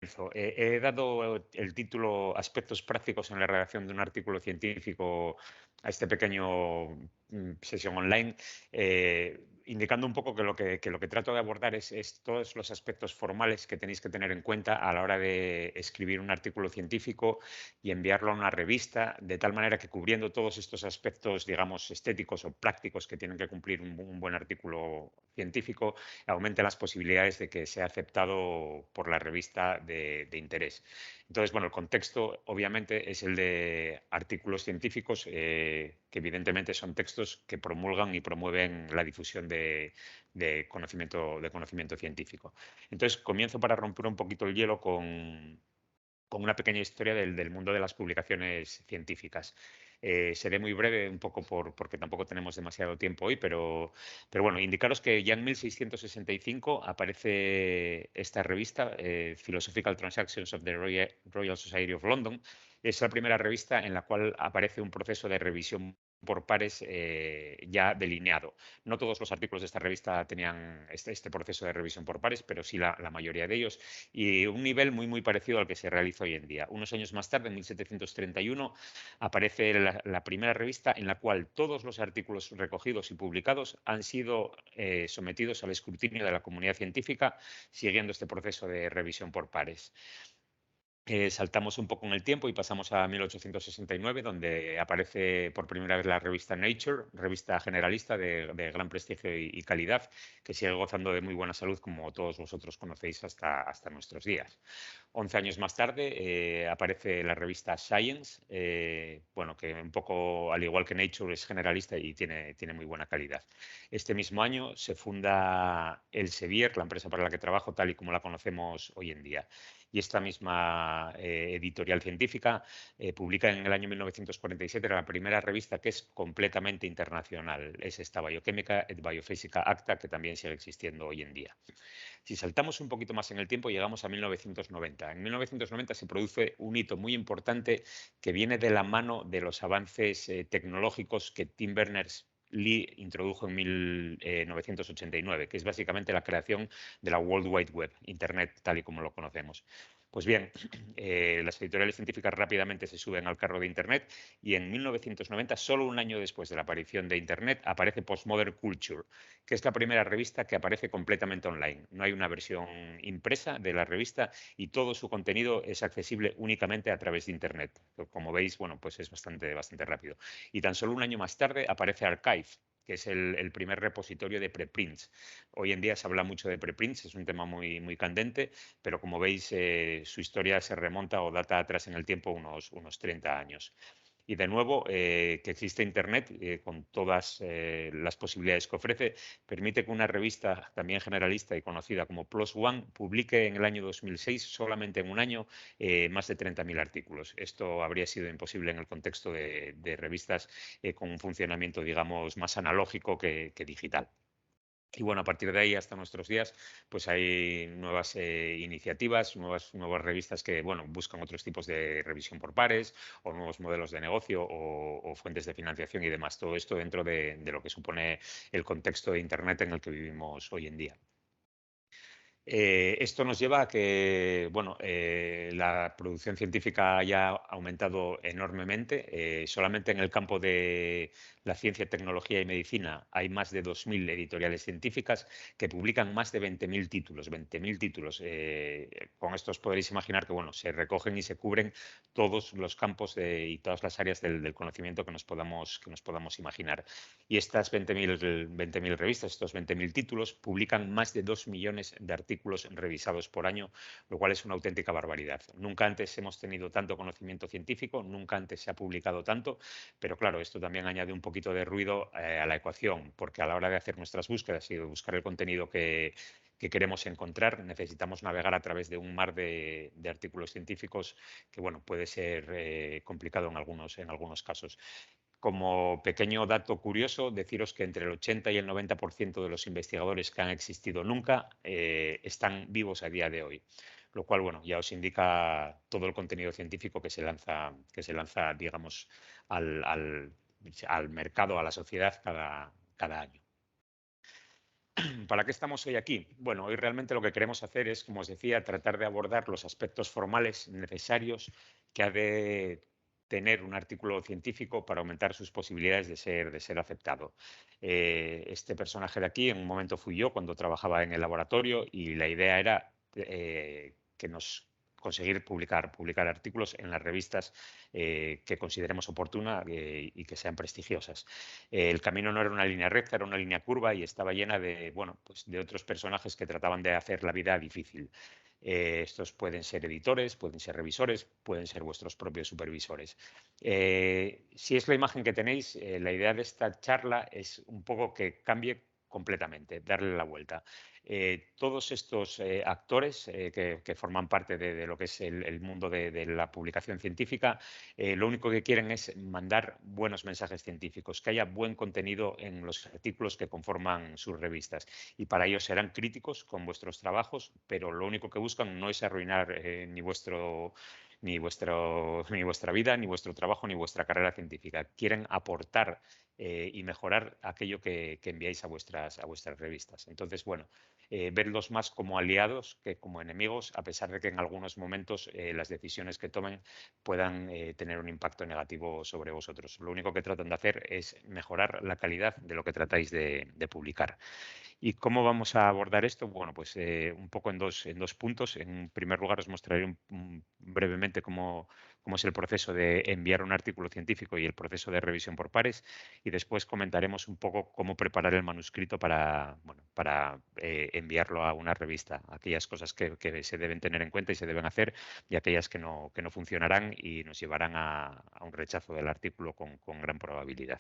comienzo. He dado el título Aspectos prácticos en la redacción de un artículo científico a este pequeño sesión online, indicando un poco que lo que trato de abordar es todos los aspectos formales que tenéis que tener en cuenta a la hora de escribir un artículo científico y enviarlo a una revista, de tal manera que cubriendo todos estos aspectos, digamos, estéticos o prácticos que tienen que cumplir un buen artículo científico, aumente las posibilidades de que sea aceptado por la revista de interés. Entonces, bueno, el contexto obviamente es el de artículos científicos, que evidentemente son textos que promulgan y promueven la difusión de conocimiento científico. Entonces, comienzo para romper un poquito el hielo con una pequeña historia del mundo de las publicaciones científicas. Seré muy breve, un poco porque tampoco tenemos demasiado tiempo hoy, pero bueno, indicaros que ya en 1665 aparece esta revista, Philosophical Transactions of the Royal Society of London. Es la primera revista en la cual aparece un proceso de revisión por pares ya delineado. No todos los artículos de esta revista tenían este proceso de revisión por pares, pero sí la mayoría de ellos, y un nivel muy parecido al que se realiza hoy en día. Unos años más tarde, en 1731, aparece la primera revista en la cual todos los artículos recogidos y publicados han sido sometidos al escrutinio de la comunidad científica, siguiendo este proceso de revisión por pares. Saltamos un poco en el tiempo y pasamos a 1869, donde aparece por primera vez la revista Nature, revista generalista de gran prestigio y calidad, que sigue gozando de muy buena salud, como todos vosotros conocéis hasta nuestros días. 11 años más tarde aparece la revista Science, bueno, que un poco al igual que Nature es generalista y tiene muy buena calidad. Este mismo año se funda Elsevier, la empresa para la que trabajo, tal y como la conocemos hoy en día. Y esta misma editorial científica publica en el año 1947 la primera revista que es completamente internacional. Es esta Bioquímica et Biophysica Acta, que también sigue existiendo hoy en día. Si saltamos un poquito más en el tiempo, llegamos a 1990. En 1990 se produce un hito muy importante que viene de la mano de los avances tecnológicos que Tim Berners-Lee introdujo en 1989, que es básicamente la creación de la World Wide Web, Internet tal y como lo conocemos. Pues bien, las editoriales científicas rápidamente se suben al carro de Internet y en 1990, solo un año después de la aparición de Internet, aparece Postmodern Culture, que es la primera revista que aparece completamente online. No hay una versión impresa de la revista y todo su contenido es accesible únicamente a través de Internet. Como veis, bueno, pues es bastante rápido. Y tan solo un año más tarde aparece Archive, que es el primer repositorio de preprints. Hoy en día se habla mucho de preprints, es un tema muy candente, pero como veis su historia se remonta o data atrás en el tiempo unos 30 años. Y de nuevo, que existe Internet con todas las posibilidades que ofrece, permite que una revista también generalista y conocida como PLOS ONE publique en el año 2006, solamente en un año, más de 30.000 artículos. Esto habría sido imposible en el contexto de revistas con un funcionamiento, digamos, más analógico que digital. Y bueno, a partir de ahí hasta nuestros días, pues hay nuevas iniciativas, nuevas revistas que, bueno, buscan otros tipos de revisión por pares o nuevos modelos de negocio o fuentes de financiación y demás. Todo esto dentro de lo que supone el contexto de Internet en el que vivimos hoy en día. Esto nos lleva a que, bueno, la producción científica haya aumentado enormemente. Solamente en el campo de la ciencia, tecnología y medicina hay más de 2.000 editoriales científicas que publican más de 20.000 títulos. 20.000 títulos. Con esto os podréis imaginar que, bueno, se recogen y se cubren todos los campos y todas las áreas del conocimiento que nos podamos imaginar. Y estas 20.000 revistas, estos 20.000 títulos, publican más de 2 millones de artículos revisados por año, lo cual es una auténtica barbaridad. Nunca antes hemos tenido tanto conocimiento científico, nunca antes se ha publicado tanto, pero claro, esto también añade un poquito de ruido a la ecuación, porque a la hora de hacer nuestras búsquedas y de buscar el contenido que queremos encontrar, necesitamos navegar a través de un mar de artículos científicos que, bueno, puede ser complicado en algunos casos. Como pequeño dato curioso, deciros que entre el 80 y el 90% de los investigadores que han existido nunca están vivos a día de hoy, lo cual, bueno, ya os indica todo el contenido científico que se lanza, digamos, al mercado, a la sociedad cada año. ¿Para qué estamos hoy aquí? Bueno, hoy realmente lo que queremos hacer es, como os decía, tratar de abordar los aspectos formales necesarios que ha de tener un artículo científico para aumentar sus posibilidades de ser aceptado. Este personaje de aquí, en un momento fui yo cuando trabajaba en el laboratorio y la idea era que nos conseguir publicar artículos en las revistas que consideremos oportunas y que sean prestigiosas. El camino no era una línea recta, era una línea curva y estaba llena de, bueno, pues de otros personajes que trataban de hacer la vida difícil. Estos pueden ser editores, pueden ser revisores, pueden ser vuestros propios supervisores. Si es la imagen que tenéis, la idea de esta charla es un poco que cambie completamente, darle la vuelta. Todos estos actores que forman parte de lo que es el mundo de la publicación científica, lo único que quieren es mandar buenos mensajes científicos, que haya buen contenido en los artículos que conforman sus revistas. Y para ello serán críticos con vuestros trabajos, pero lo único que buscan no es arruinar ni vuestra vida, ni vuestro trabajo, ni vuestra carrera científica. Quieren aportar y mejorar aquello que enviáis a vuestras revistas. Entonces, bueno, verlos más como aliados que como enemigos, a pesar de que en algunos momentos las decisiones que tomen puedan tener un impacto negativo sobre vosotros. Lo único que tratan de hacer es mejorar la calidad de lo que tratáis de publicar. ¿Y cómo vamos a abordar esto? Bueno, pues un poco en dos puntos. En primer lugar, os mostraré brevemente cómo es el proceso de enviar un artículo científico y el proceso de revisión por pares. Y después comentaremos un poco cómo preparar el manuscrito para enviarlo a una revista. Aquellas cosas que se deben tener en cuenta y se deben hacer y aquellas que no funcionarán y nos llevarán a un rechazo del artículo con gran probabilidad.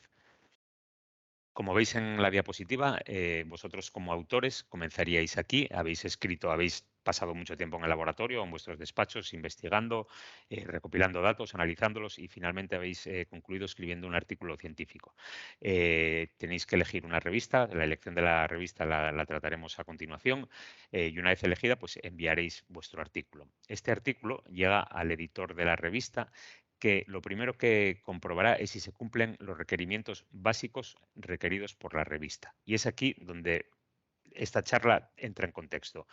Como veis en la diapositiva, vosotros como autores comenzaríais aquí, habéis escrito, habéis pasado mucho tiempo en el laboratorio, en vuestros despachos, investigando, recopilando datos, analizándolos y finalmente habéis concluido escribiendo un artículo científico. Tenéis que elegir una revista, la elección de la revista la trataremos a continuación y una vez elegida pues enviaréis vuestro artículo. Este artículo llega al editor de la revista que lo primero que comprobará es si se cumplen los requerimientos básicos requeridos por la revista. Y es aquí donde esta charla entra en contexto.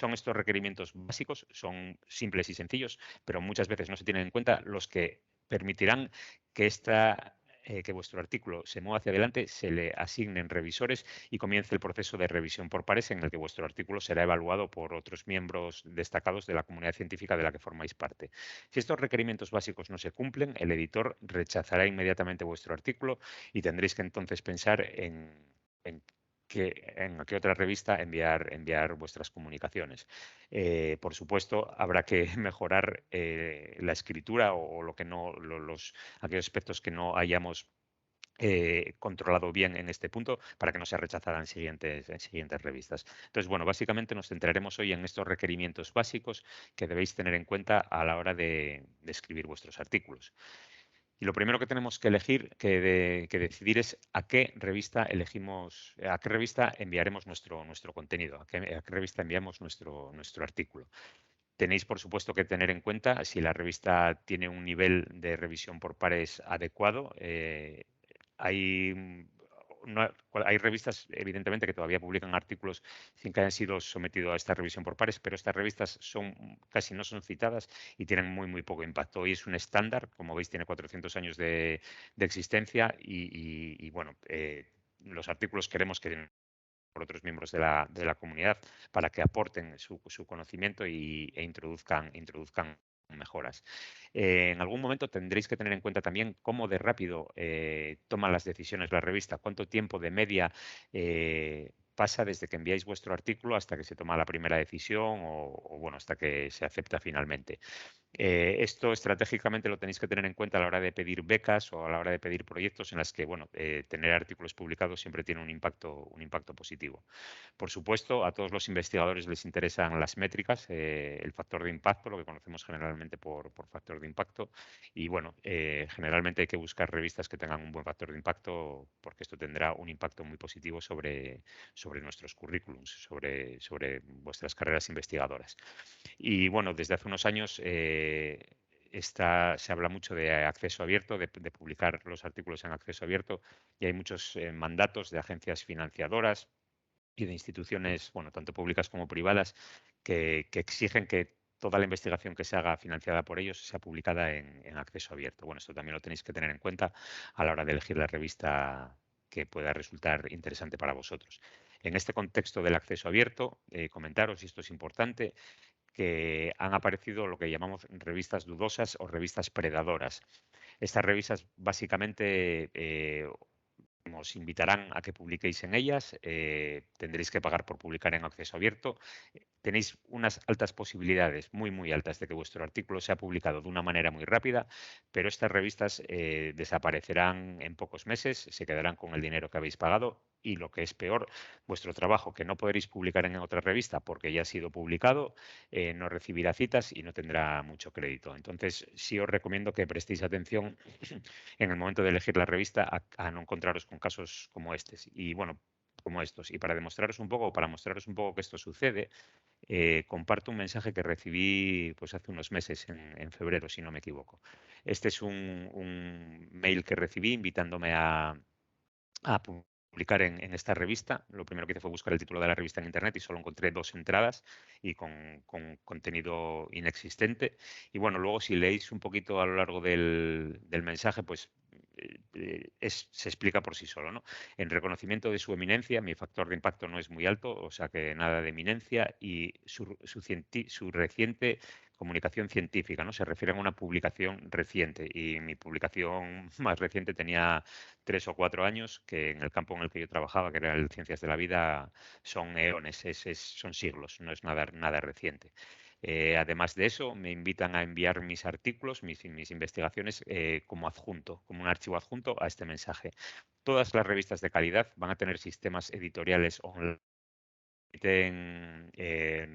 Son estos requerimientos básicos, son simples y sencillos, pero muchas veces no se tienen en cuenta los que permitirán que vuestro artículo se mueva hacia adelante, se le asignen revisores y comience el proceso de revisión por pares en el que vuestro artículo será evaluado por otros miembros destacados de la comunidad científica de la que formáis parte. Si estos requerimientos básicos no se cumplen, el editor rechazará inmediatamente vuestro artículo y tendréis que entonces pensar en en qué otra revista enviar vuestras comunicaciones. Por supuesto, habrá que mejorar la escritura o lo que no, aquellos aspectos que no hayamos controlado bien en este punto para que no sea rechazada en siguientes revistas. Entonces, bueno, básicamente nos centraremos hoy en estos requerimientos básicos que debéis tener en cuenta a la hora de escribir vuestros artículos. Y lo primero que tenemos que elegir, que decidir es a qué revista elegimos, a qué revista enviaremos nuestro contenido, a qué revista enviamos nuestro artículo. Tenéis, por supuesto, que tener en cuenta si la revista tiene un nivel de revisión por pares adecuado. Hay, hay revistas, evidentemente, que todavía publican artículos sin que hayan sido sometidos a esta revisión por pares, pero estas revistas casi no son citadas y tienen muy poco impacto. Hoy es un estándar, como veis, tiene 400 años de existencia y bueno, los artículos queremos que por otros miembros de la comunidad para que aporten su conocimiento e introduzcan mejoras. En algún momento tendréis que tener en cuenta también cómo de rápido toman las decisiones la revista, cuánto tiempo de media pasa desde que enviáis vuestro artículo hasta que se toma la primera decisión bueno, hasta que se acepta finalmente. Esto estratégicamente lo tenéis que tener en cuenta a la hora de pedir becas o a la hora de pedir proyectos en las que, bueno, tener artículos publicados siempre tiene un impacto positivo. Por supuesto, a todos los investigadores les interesan las métricas, el factor de impacto, lo que conocemos generalmente por factor de impacto. Y bueno, generalmente hay que buscar revistas que tengan un buen factor de impacto porque esto tendrá un impacto muy positivo sobre nuestros currículums, sobre vuestras carreras investigadoras. Y bueno, desde hace unos años se habla mucho de acceso abierto, de publicar los artículos en acceso abierto y hay muchos mandatos de agencias financiadoras y de instituciones, bueno, tanto públicas como privadas, que exigen que toda la investigación que se haga financiada por ellos sea publicada en acceso abierto. Bueno, esto también lo tenéis que tener en cuenta a la hora de elegir la revista que pueda resultar interesante para vosotros. En este contexto del acceso abierto, comentaros, y esto es importante, que han aparecido lo que llamamos revistas dudosas o revistas predadoras. Estas revistas básicamente os invitarán a que publiquéis en ellas, tendréis que pagar por publicar en acceso abierto. Tenéis unas altas posibilidades, muy, muy altas, de que vuestro artículo sea publicado de una manera muy rápida, pero estas revistas desaparecerán en pocos meses, se quedarán con el dinero que habéis pagado y, lo que es peor, vuestro trabajo, que no podréis publicar en otra revista porque ya ha sido publicado, no recibirá citas y no tendrá mucho crédito. Entonces, sí os recomiendo que prestéis atención en el momento de elegir la revista a no encontraros con casos como estos. Y bueno, como estos. Y para demostraros un poco, para mostraros un poco que esto sucede, comparto un mensaje que recibí pues hace unos meses, en febrero, si no me equivoco. Este es un mail que recibí invitándome a publicar en esta revista. Lo primero que hice fue buscar el título de la revista en internet y solo encontré 2 entradas y con contenido inexistente. Y bueno, luego si leéis un poquito a lo largo del mensaje, pues se explica por sí solo, ¿no? En reconocimiento de su eminencia, mi factor de impacto no es muy alto, o sea que nada de eminencia, y su reciente comunicación científica, ¿no? Se refiere a una publicación reciente, y mi publicación más reciente tenía 3 o 4 años, que en el campo en el que yo trabajaba, que era el Ciencias de la Vida, son eones, son siglos, no es nada reciente. Además de eso, me invitan a enviar mis artículos, mis investigaciones, como adjunto, como un archivo adjunto a este mensaje. Todas las revistas de calidad van a tener sistemas editoriales online, permiten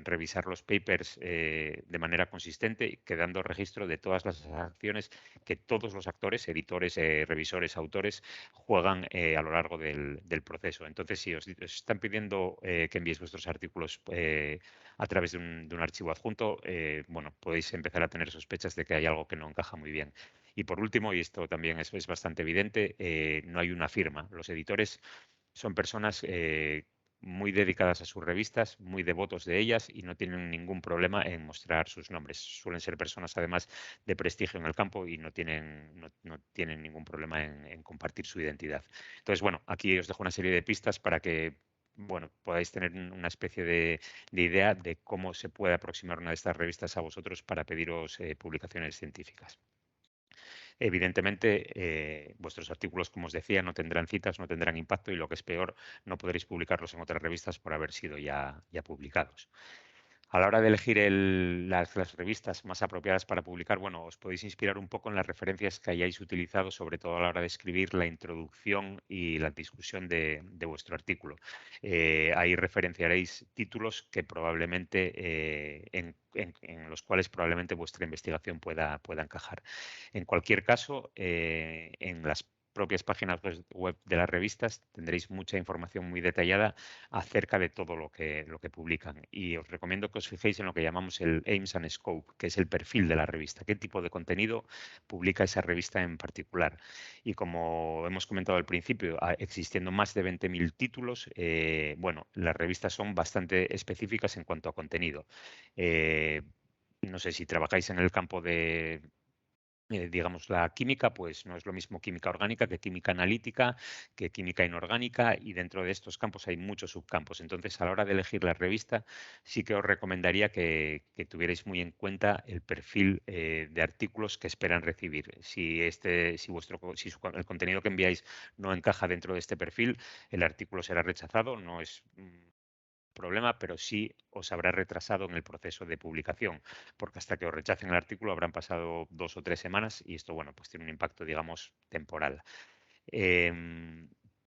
revisar los papers de manera consistente, quedando registro de todas las acciones que todos los actores, editores, revisores, autores, juegan a lo largo del proceso. Entonces, si os están pidiendo que enviéis vuestros artículos a través de un archivo adjunto, bueno, podéis empezar a tener sospechas de que hay algo que no encaja muy bien. Y por último, y esto también es bastante evidente, no hay una firma. Los editores son personas muy dedicadas a sus revistas, muy devotos de ellas, y no tienen ningún problema en mostrar sus nombres. Suelen ser personas, además, de prestigio en el campo, y no tienen ningún problema en compartir su identidad. Entonces, bueno, aquí os dejo una serie de pistas para que, bueno, podáis tener una especie de idea de cómo se puede aproximar una de estas revistas a vosotros para pediros publicaciones científicas. Evidentemente, vuestros artículos, como os decía, no tendrán citas, no tendrán impacto, y, lo que es peor, no podréis publicarlos en otras revistas por haber sido ya publicados. A la hora de elegir las revistas más apropiadas para publicar, bueno, os podéis inspirar un poco en las referencias que hayáis utilizado, sobre todo a la hora de escribir la introducción y la discusión de vuestro artículo. Ahí referenciaréis títulos que probablemente, en los cuales probablemente vuestra investigación pueda encajar. En cualquier caso, en las propias páginas web de las revistas tendréis mucha información muy detallada acerca de todo lo que publican, y os recomiendo que os fijéis en lo que llamamos el Aims and Scope, que es el perfil de la revista, qué tipo de contenido publica esa revista en particular. Y como hemos comentado al principio, existiendo más de 20.000 títulos, bueno, las revistas son bastante específicas en cuanto a contenido. No sé si trabajáis en el campo de, digamos, la química, pues no es lo mismo química orgánica que química analítica, que química inorgánica, y dentro de estos campos hay muchos subcampos. Entonces, a la hora de elegir la revista, sí que os recomendaría que tuvierais muy en cuenta el perfil de artículos que esperan recibir. Si el contenido que enviáis no encaja dentro de este perfil, el artículo será rechazado. No es problema, pero sí os habrá retrasado en el proceso de publicación, porque hasta que os rechacen el artículo habrán pasado 2 o 3 semanas, y esto, bueno, pues tiene un impacto, digamos, temporal. Em,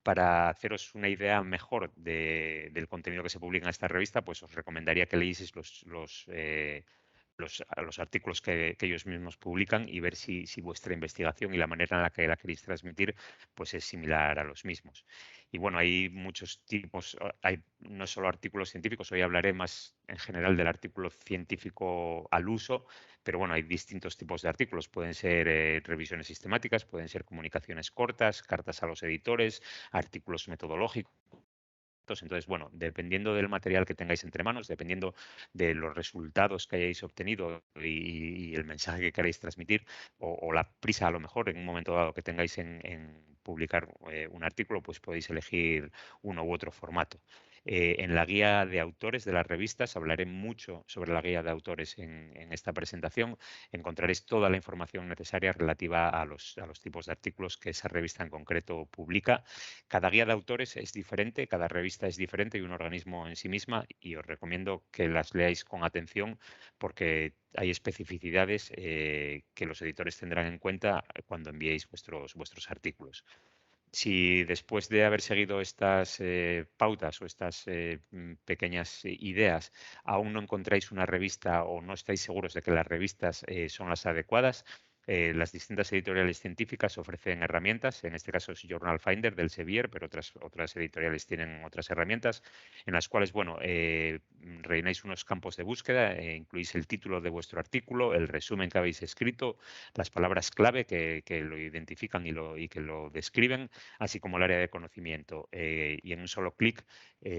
para haceros una idea mejor del contenido que se publica en esta revista, pues os recomendaría que leyeseis los artículos que ellos mismos publican, y ver si vuestra investigación y la manera en la que la queréis transmitir pues es similar a los mismos. Y bueno, hay muchos tipos, hay no solo artículos científicos. Hoy hablaré más en general del artículo científico al uso, pero bueno, hay distintos tipos de artículos. Pueden ser revisiones sistemáticas, pueden ser comunicaciones cortas, cartas a los editores, artículos metodológicos, Entonces, bueno, dependiendo del material que tengáis entre manos, dependiendo de los resultados que hayáis obtenido y el mensaje que queráis transmitir, o la prisa a lo mejor en un momento dado que tengáis en publicar un artículo, pues podéis elegir uno u otro formato. En la guía de autores de las revistas hablaré mucho sobre la guía de autores en esta presentación. Encontraréis toda la información necesaria relativa a los tipos de artículos que esa revista en concreto publica. Cada guía de autores es diferente, cada revista es diferente y un organismo en sí misma, y os recomiendo que las leáis con atención porque hay especificidades que los editores tendrán en cuenta cuando enviéis vuestros artículos. Si después de haber seguido estas pautas o estas pequeñas ideas aún no encontráis una revista o no estáis seguros de que las revistas son las adecuadas, las distintas editoriales científicas ofrecen herramientas. En este caso es Journal Finder del Sevier, pero otras editoriales tienen otras herramientas en las cuales, bueno, rellenáis unos campos de búsqueda, incluís el título de vuestro artículo, el resumen que habéis escrito, las palabras clave que lo identifican y que lo describen, así como el área de conocimiento. Y en un solo clic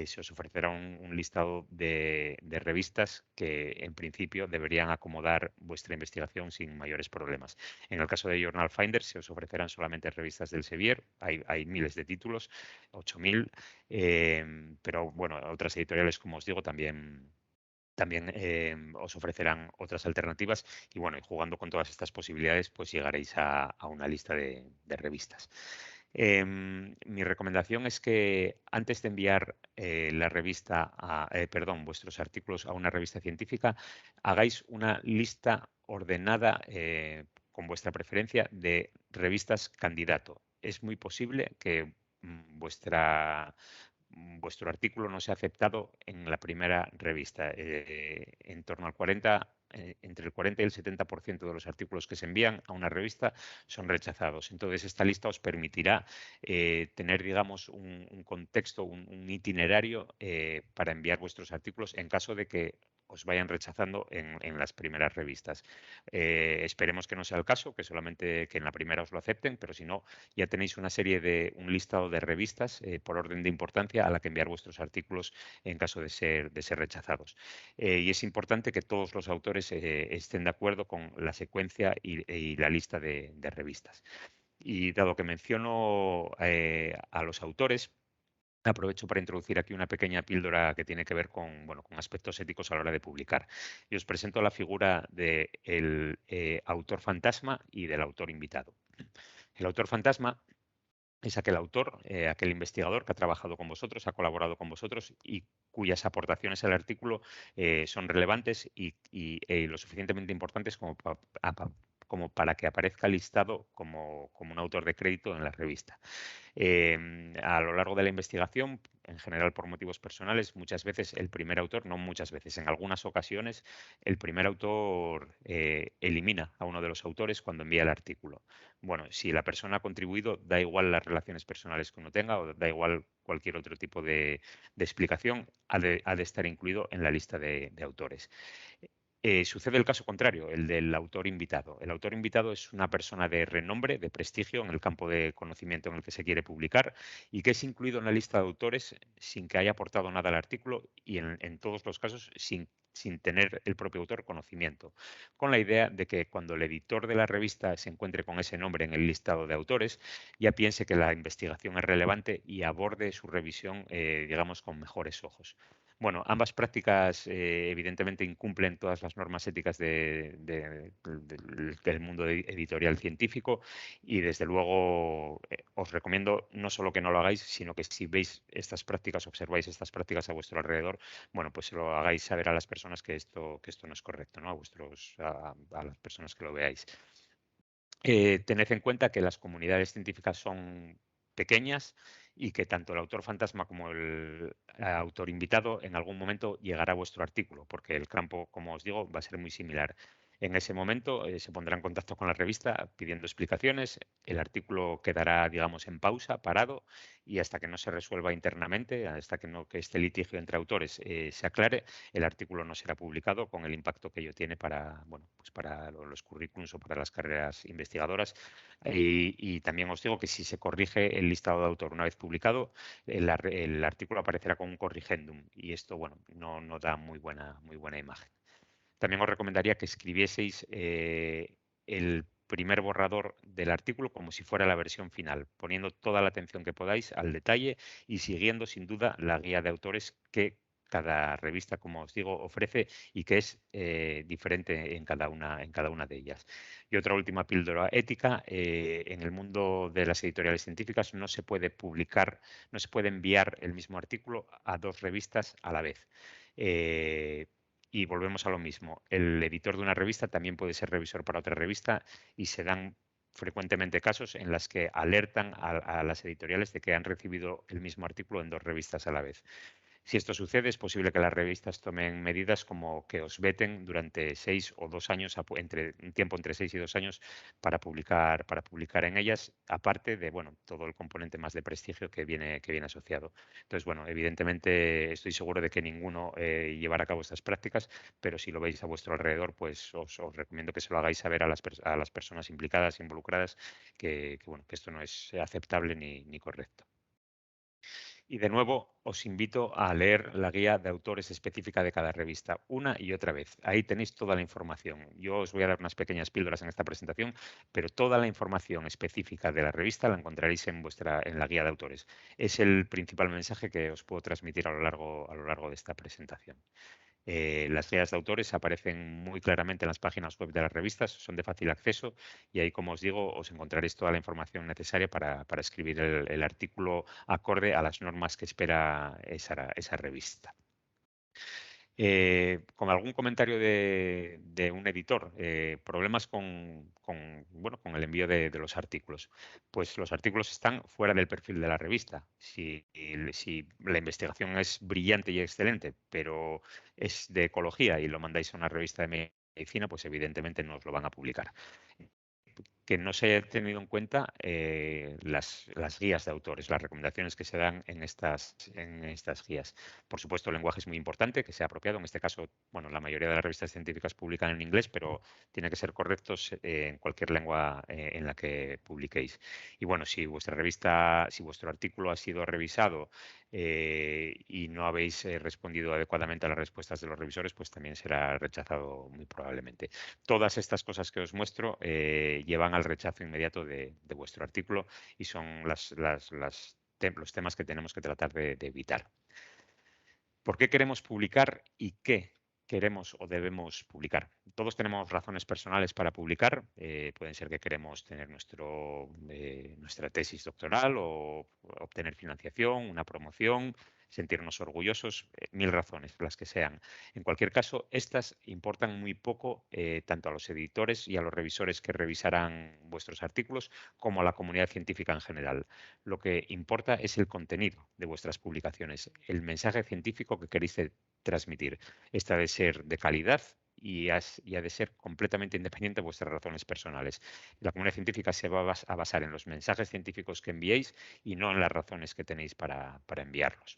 se os ofrecerá un listado de revistas que en principio deberían acomodar vuestra investigación sin mayores problemas. En el caso de Journal Finder se os ofrecerán solamente revistas del Sevier, hay miles de títulos, 8.000, pero bueno, otras editoriales, como os digo, también os ofrecerán otras alternativas y bueno, y jugando con todas estas posibilidades, pues llegaréis a una lista de revistas. Mi recomendación es que antes de enviar vuestros artículos a una revista científica, hagáis una lista ordenada con vuestra preferencia de revistas candidato. Es muy posible que vuestro artículo no sea aceptado en la primera revista. En torno al 40, entre el 40 y el 70% de los artículos que se envían a una revista son rechazados. Entonces, esta lista os permitirá tener, digamos, un contexto, un itinerario para enviar vuestros artículos en caso de que os vayan rechazando en las primeras revistas. Esperemos que no sea el caso, que solamente que en la primera os lo acepten, pero si no, ya tenéis un listado de revistas por orden de importancia a la que enviar vuestros artículos en caso de ser rechazados. Y es importante que todos los autores estén de acuerdo con la secuencia y la lista de revistas. Y dado que menciono a los autores, aprovecho para introducir aquí una pequeña píldora que tiene que ver con, bueno, con aspectos éticos a la hora de publicar. Y os presento la figura del autor fantasma y del autor invitado. El autor fantasma es aquel autor, aquel investigador que ha trabajado con vosotros, ha colaborado con vosotros y cuyas aportaciones al artículo son relevantes y lo suficientemente importantes como para que aparezca listado como un autor de crédito en la revista. A lo largo de la investigación, en general por motivos personales, muchas veces el primer autor, no muchas veces, en algunas ocasiones, el primer autor elimina a uno de los autores cuando envía el artículo. Bueno, si la persona ha contribuido, da igual las relaciones personales que uno tenga o da igual cualquier otro tipo de explicación, ha de estar incluido en la lista de autores. Sucede el caso contrario, el del autor invitado. El autor invitado es una persona de renombre, de prestigio en el campo de conocimiento en el que se quiere publicar y que es incluido en la lista de autores sin que haya aportado nada al artículo y en todos los casos sin tener el propio autor conocimiento, con la idea de que cuando el editor de la revista se encuentre con ese nombre en el listado de autores, ya piense que la investigación es relevante y aborde su revisión, digamos, con mejores ojos. Bueno, ambas prácticas evidentemente incumplen todas las normas éticas del mundo editorial científico y desde luego os recomiendo no solo que no lo hagáis, sino que si veis estas prácticas, observáis estas prácticas a vuestro alrededor, bueno, pues se lo hagáis saber a las personas que esto no es correcto, ¿no? A las personas que lo veáis. Tened en cuenta que las comunidades científicas son pequeñas y que tanto el autor fantasma como el autor invitado en algún momento llegará a vuestro artículo, porque el campo, como os digo, va a ser muy similar. En ese momento se pondrá en contacto con la revista pidiendo explicaciones, el artículo quedará, digamos, en pausa, parado, y hasta que no se resuelva internamente, hasta que este litigio entre autores se aclare, el artículo no será publicado con el impacto que ello tiene para, bueno, pues para los currículums o para las carreras investigadoras. Y también os digo que si se corrige el listado de autor una vez publicado, el artículo aparecerá con un corrigendum y esto, bueno, no da muy buena imagen. También os recomendaría que escribieseis el primer borrador del artículo como si fuera la versión final, poniendo toda la atención que podáis al detalle y siguiendo sin duda la guía de autores que cada revista, como os digo, ofrece y que es diferente en cada una de ellas. Y otra última píldora ética, en el mundo de las editoriales científicas no se puede publicar, no se puede enviar el mismo artículo a dos revistas a la vez. Y volvemos a lo mismo. El editor de una revista también puede ser revisor para otra revista y se dan frecuentemente casos en los que alertan a las editoriales de que han recibido el mismo artículo en dos revistas a la vez. Si esto sucede, es posible que las revistas tomen medidas como que os veten durante 6 o 2 años, entre un tiempo entre 6 y 2 años, para publicar en ellas, aparte de bueno, todo el componente más de prestigio que viene asociado. Entonces, bueno, evidentemente estoy seguro de que ninguno llevará a cabo estas prácticas, pero si lo veis a vuestro alrededor, pues os recomiendo que se lo hagáis saber a las personas implicadas, involucradas, bueno, que esto no es aceptable ni correcto. Y de nuevo, os invito a leer la guía de autores específica de cada revista una y otra vez. Ahí tenéis toda la información. Yo os voy a dar unas pequeñas píldoras en esta presentación, pero toda la información específica de la revista la encontraréis en la guía de autores. Es el principal mensaje que os puedo transmitir a lo largo de esta presentación. Las guías de autores aparecen muy claramente en las páginas web de las revistas, son de fácil acceso y ahí, como os digo, os encontraréis toda la información necesaria para escribir el artículo acorde a las normas que espera esa revista. Con algún comentario de un editor, problemas bueno, con el envío de los artículos. Pues los artículos están fuera del perfil de la revista. Si la investigación es brillante y excelente, pero es de ecología y lo mandáis a una revista de medicina, pues evidentemente no os lo van a publicar. Que no se haya tenido en cuenta las guías de autores, las recomendaciones que se dan en estas guías. Por supuesto, el lenguaje es muy importante, que sea apropiado. En este caso, bueno, la mayoría de las revistas científicas publican en inglés, pero tiene que ser correctos en cualquier lengua en la que publiquéis. Y bueno, si vuestro artículo ha sido revisado y no habéis respondido adecuadamente a las respuestas de los revisores, pues también será rechazado muy probablemente. Todas estas cosas que os muestro llevan al rechazo inmediato de vuestro artículo y son los temas que tenemos que tratar de evitar. ¿Por qué queremos publicar y qué queremos o debemos publicar? Todos tenemos razones personales para publicar. Pueden ser que queremos tener nuestra tesis doctoral o obtener financiación, una promoción, sentirnos orgullosos, mil razones, las que sean. En cualquier caso, estas importan muy poco tanto a los editores y a los revisores que revisarán vuestros artículos como a la comunidad científica en general. Lo que importa es el contenido de vuestras publicaciones, el mensaje científico que queréis transmitir. Esta ha de ser de calidad y ha de ser completamente independiente de vuestras razones personales. La comunidad científica se va a basar en los mensajes científicos que enviéis y no en las razones que tenéis para enviarlos.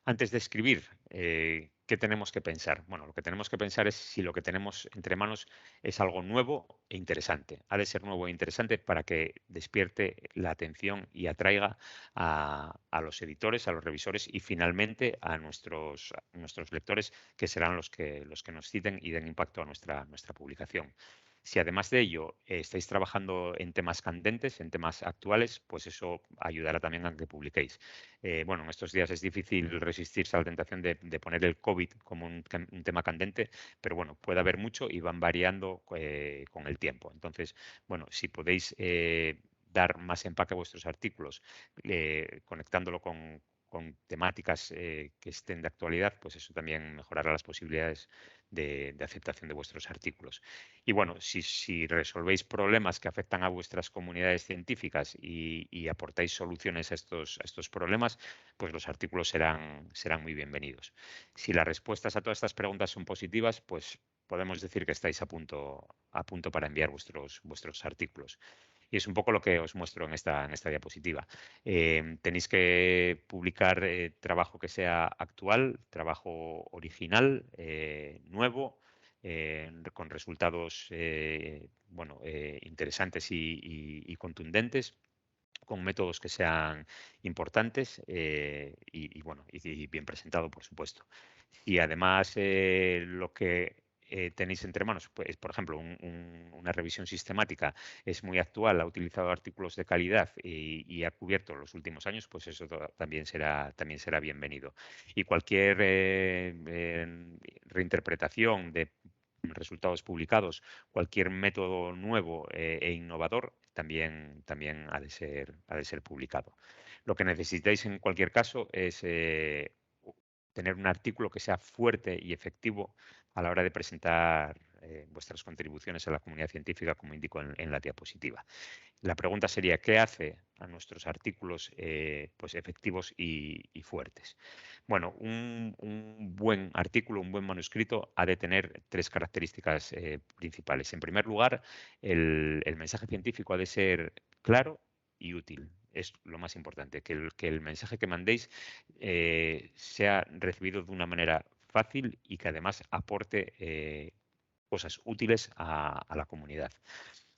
Antes de escribir, ¿qué tenemos que pensar? Bueno, lo que tenemos que pensar es si lo que tenemos entre manos es algo nuevo e interesante. Ha de ser nuevo e interesante para que despierte la atención y atraiga a los editores, a los revisores y finalmente a nuestros lectores, que serán los que nos citen y den impacto a nuestra publicación. Si además de ello estáis trabajando en temas candentes, en temas actuales, pues eso ayudará también a que publiquéis. Bueno, en estos días es difícil resistirse a la tentación de poner el COVID como un tema candente, pero bueno, puede haber mucho y van variando con el tiempo. Entonces, bueno, si podéis dar más empaque a vuestros artículos, conectándolo con temáticas que estén de actualidad, pues eso también mejorará las posibilidades de aceptación de vuestros artículos. Y bueno, si resolvéis problemas que afectan a vuestras comunidades científicas y aportáis soluciones a estos problemas, pues los artículos serán muy bienvenidos. Si las respuestas a todas estas preguntas son positivas, pues podemos decir que estáis a punto para enviar vuestros artículos. Y es un poco lo que os muestro en esta diapositiva. Tenéis que publicar trabajo que sea actual, trabajo original, nuevo, con resultados interesantes y contundentes, con métodos que sean importantes y bien presentado, por supuesto. Y además lo que tenéis entre manos, pues, por ejemplo, una revisión sistemática es muy actual, ha utilizado artículos de calidad y ha cubierto los últimos años, pues eso también será bienvenido. Y cualquier reinterpretación de resultados publicados, cualquier método nuevo e innovador también ha de ser publicado. Lo que necesitáis en cualquier caso es tener un artículo que sea fuerte y efectivo a la hora de presentar vuestras contribuciones a la comunidad científica, como indico en la diapositiva. La pregunta sería, ¿qué hace a nuestros artículos pues efectivos y fuertes? Bueno, un buen artículo, un buen manuscrito ha de tener tres características principales. En primer lugar, el mensaje científico ha de ser claro y útil. Es lo más importante, que el mensaje que mandéis sea recibido de una manera fácil y que además aporte cosas útiles a la comunidad.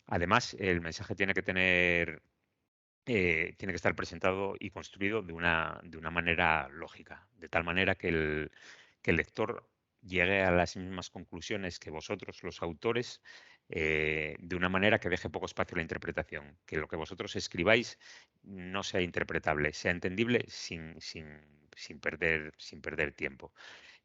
Además, el mensaje tiene que estar presentado y construido de una manera lógica, de tal manera que el lector llegue a las mismas conclusiones que vosotros, los autores, de una manera que deje poco espacio a la interpretación, que lo que vosotros escribáis no sea interpretable, sea entendible sin perder tiempo.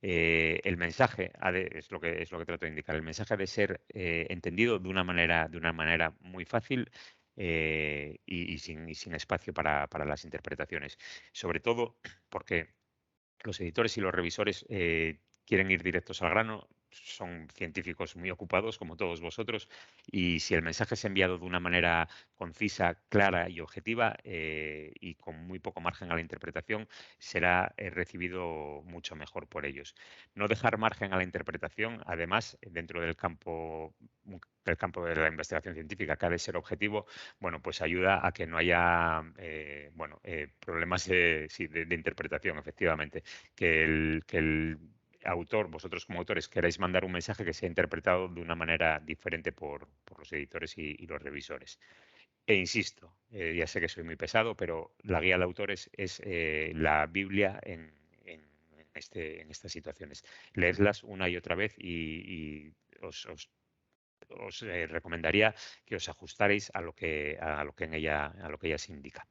El mensaje es lo que trato de indicar. El mensaje ha de ser entendido de una manera muy fácil y sin espacio para las interpretaciones. Sobre todo porque los editores y los revisores quieren ir directos al grano, son científicos muy ocupados, como todos vosotros, y si el mensaje es enviado de una manera concisa, clara y objetiva y con muy poco margen a la interpretación, será recibido mucho mejor por ellos. No dejar margen a la interpretación, además, dentro del campo de la investigación científica, que ha de ser objetivo, bueno, pues ayuda a que no haya problemas de interpretación, efectivamente. Que el autor, vosotros como autores, queráis mandar un mensaje que sea interpretado de una manera diferente por los editores y los revisores. E insisto, ya sé que soy muy pesado, pero la guía al autor es la Biblia en estas situaciones. Leedlas una y otra vez y os recomendaría que os ajustarais a lo que ella se indica.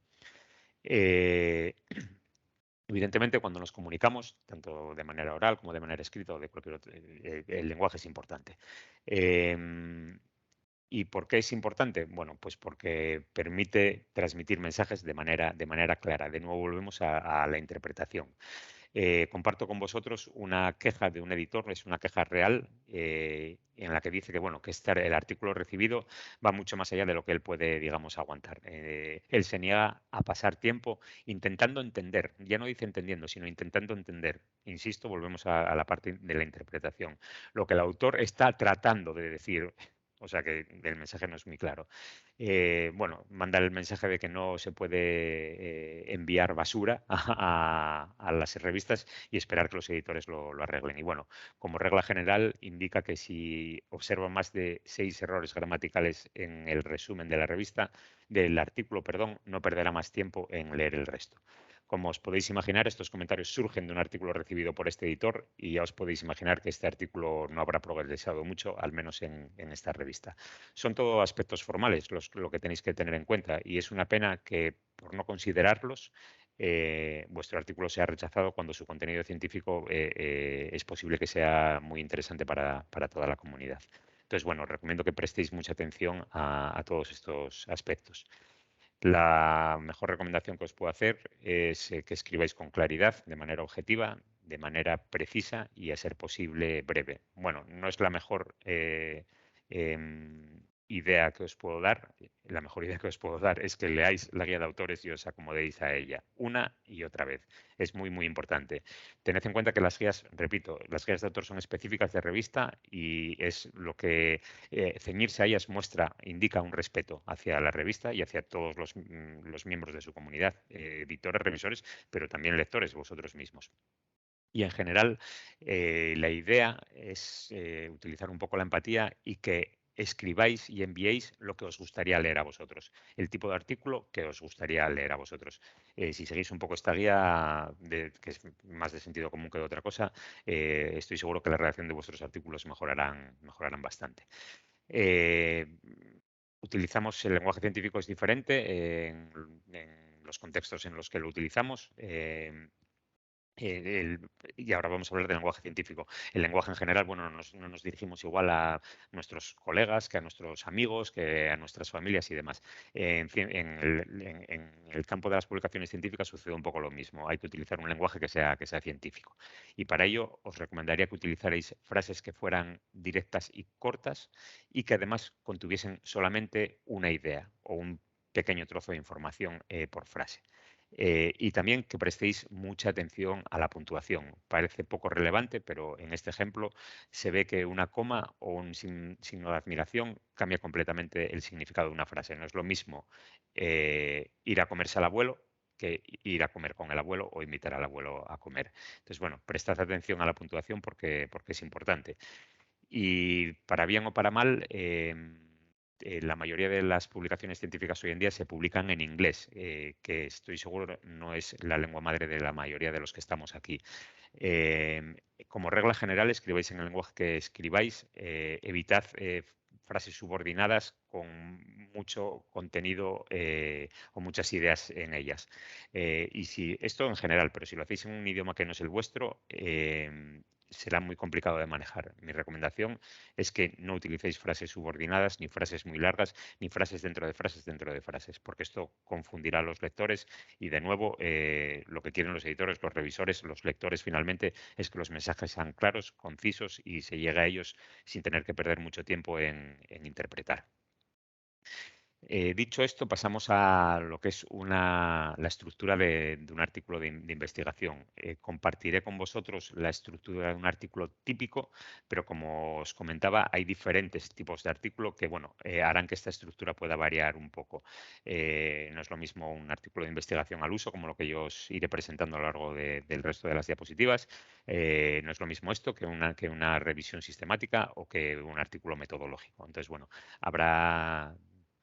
Evidentemente, cuando nos comunicamos, tanto de manera oral como de manera escrita o de cualquier otro, el lenguaje es importante. ¿Y por qué es importante? Bueno, pues porque permite transmitir mensajes de manera clara. De nuevo volvemos a la interpretación. Comparto con vosotros una queja de un editor, es una queja real, en la que dice que, bueno, que el artículo recibido va mucho más allá de lo que él puede, digamos, aguantar. Él se niega a pasar tiempo intentando entender, ya no dice entendiendo, sino intentando entender. Insisto, volvemos a la parte de la interpretación. Lo que el autor está tratando de decir. O sea que el mensaje no es muy claro. Manda el mensaje de que no se puede enviar basura a las revistas y esperar que los editores lo arreglen. Y bueno, como regla general, indica que si observa más de 6 errores gramaticales en el resumen de la revista, del artículo, perdón, no perderá más tiempo en leer el resto. Como os podéis imaginar, estos comentarios surgen de un artículo recibido por este editor y ya os podéis imaginar que este artículo no habrá progresado mucho, al menos en esta revista. Son todo aspectos formales lo que tenéis que tener en cuenta y es una pena que, por no considerarlos, vuestro artículo sea rechazado cuando su contenido científico es posible que sea muy interesante para toda la comunidad. Entonces, bueno, recomiendo que prestéis mucha atención a todos estos aspectos. La mejor recomendación que os puedo hacer es que escribáis con claridad, de manera objetiva, de manera precisa y, a ser posible, breve. Bueno, no es la mejor idea que os puedo dar. La mejor idea que os puedo dar es que leáis la guía de autores y os acomodéis a ella una y otra vez. Es muy, muy importante. Tened en cuenta que las guías, repito, las guías de autor son específicas de revista y es lo que ceñirse a ellas indica un respeto hacia la revista y hacia todos los miembros de su comunidad, editores, revisores, pero también lectores, vosotros mismos. Y en general, la idea es utilizar un poco la empatía y que escribáis y enviéis lo que os gustaría leer a vosotros, el tipo de artículo que os gustaría leer a vosotros. Si seguís un poco esta guía, que es más de sentido común que de otra cosa, estoy seguro que la redacción de vuestros artículos mejorarán bastante. Utilizamos el lenguaje científico, es diferente en los contextos en los que lo utilizamos. Y ahora vamos a hablar del lenguaje científico. El lenguaje en general, bueno, no nos dirigimos igual a nuestros colegas, que a nuestros amigos, que a nuestras familias y demás. En el campo de las publicaciones científicas sucede un poco lo mismo. Hay que utilizar un lenguaje que sea científico. Y para ello os recomendaría que utilizarais frases que fueran directas y cortas y que además contuviesen solamente una idea o un pequeño trozo de información por frase. Y también que prestéis mucha atención a la puntuación. Parece poco relevante, pero en este ejemplo se ve que una coma o un signo de admiración cambia completamente el significado de una frase. No es lo mismo ir a comerse al abuelo que ir a comer con el abuelo o invitar al abuelo a comer. Entonces, bueno, prestad atención a la puntuación porque es importante. Y para bien o para mal, la mayoría de las publicaciones científicas hoy en día se publican en inglés, que estoy seguro no es la lengua madre de la mayoría de los que estamos aquí. Como regla general, escribáis en el lenguaje que escribáis, evitad frases subordinadas con mucho contenido o muchas ideas en ellas. Y si esto en general, pero si lo hacéis en un idioma que no es el vuestro, será muy complicado de manejar. Mi recomendación es que no utilicéis frases subordinadas, ni frases muy largas, ni frases dentro de frases dentro de frases, porque esto confundirá a los lectores y, de nuevo, lo que quieren los editores, los revisores, los lectores finalmente es que los mensajes sean claros, concisos y se llegue a ellos sin tener que perder mucho tiempo en interpretar. Dicho esto, pasamos a lo que es la estructura de un artículo de investigación. Compartiré con vosotros la estructura de un artículo típico, pero como os comentaba, hay diferentes tipos de artículo que, bueno, harán que esta estructura pueda variar un poco. No es lo mismo un artículo de investigación al uso, como lo que yo os iré presentando a lo largo del resto de las diapositivas. No es lo mismo esto que una revisión sistemática o que un artículo metodológico. Entonces, bueno, habrá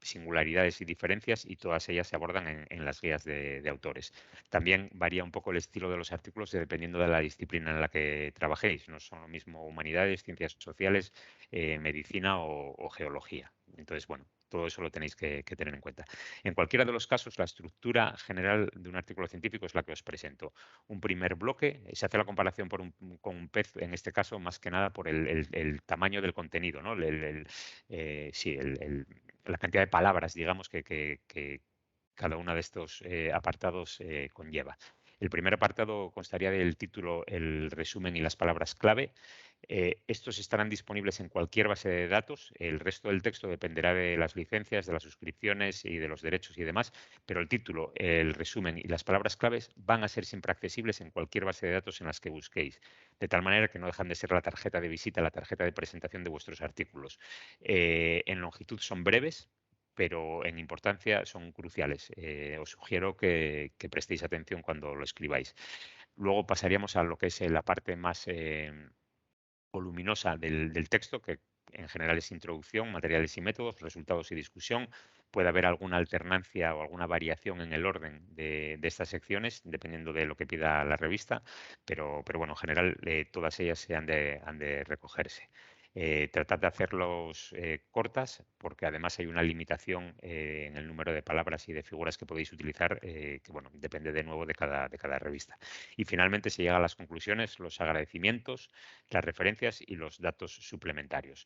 singularidades y diferencias y todas ellas se abordan en las guías de autores. También varía un poco el estilo de los artículos dependiendo de la disciplina en la que trabajéis. No son lo mismo humanidades, ciencias sociales, medicina o geología. Entonces, bueno, todo eso lo tenéis que tener en cuenta. En cualquiera de los casos, la estructura general de un artículo científico es la que os presento. Un primer bloque, se hace la comparación con un pez, en este caso, más que nada por el tamaño del contenido, ¿no? Sí, la cantidad de palabras, digamos, que cada uno de estos apartados conlleva. El primer apartado constaría del título, el resumen y las palabras clave. Estos estarán disponibles en cualquier base de datos. El resto del texto dependerá de las licencias, de las suscripciones y de los derechos y demás, pero el título, el resumen y las palabras claves van a ser siempre accesibles en cualquier base de datos en las que busquéis, de tal manera que no dejan de ser la tarjeta de visita, la tarjeta de presentación de vuestros artículos. En longitud son breves, pero en importancia son cruciales. Os sugiero que prestéis atención cuando lo escribáis. Luego pasaríamos a lo que es la parte más voluminosa del texto, que en general es introducción, materiales y métodos, resultados y discusión. Puede haber alguna alternancia o alguna variación en el orden de estas secciones, dependiendo de lo que pida la revista, pero bueno, en general todas ellas han de recogerse. Tratad de hacerlos cortas, porque además hay una limitación en el número de palabras y de figuras que podéis utilizar, que bueno, depende de nuevo de cada revista. Y finalmente se llega a las conclusiones, los agradecimientos, las referencias y los datos suplementarios.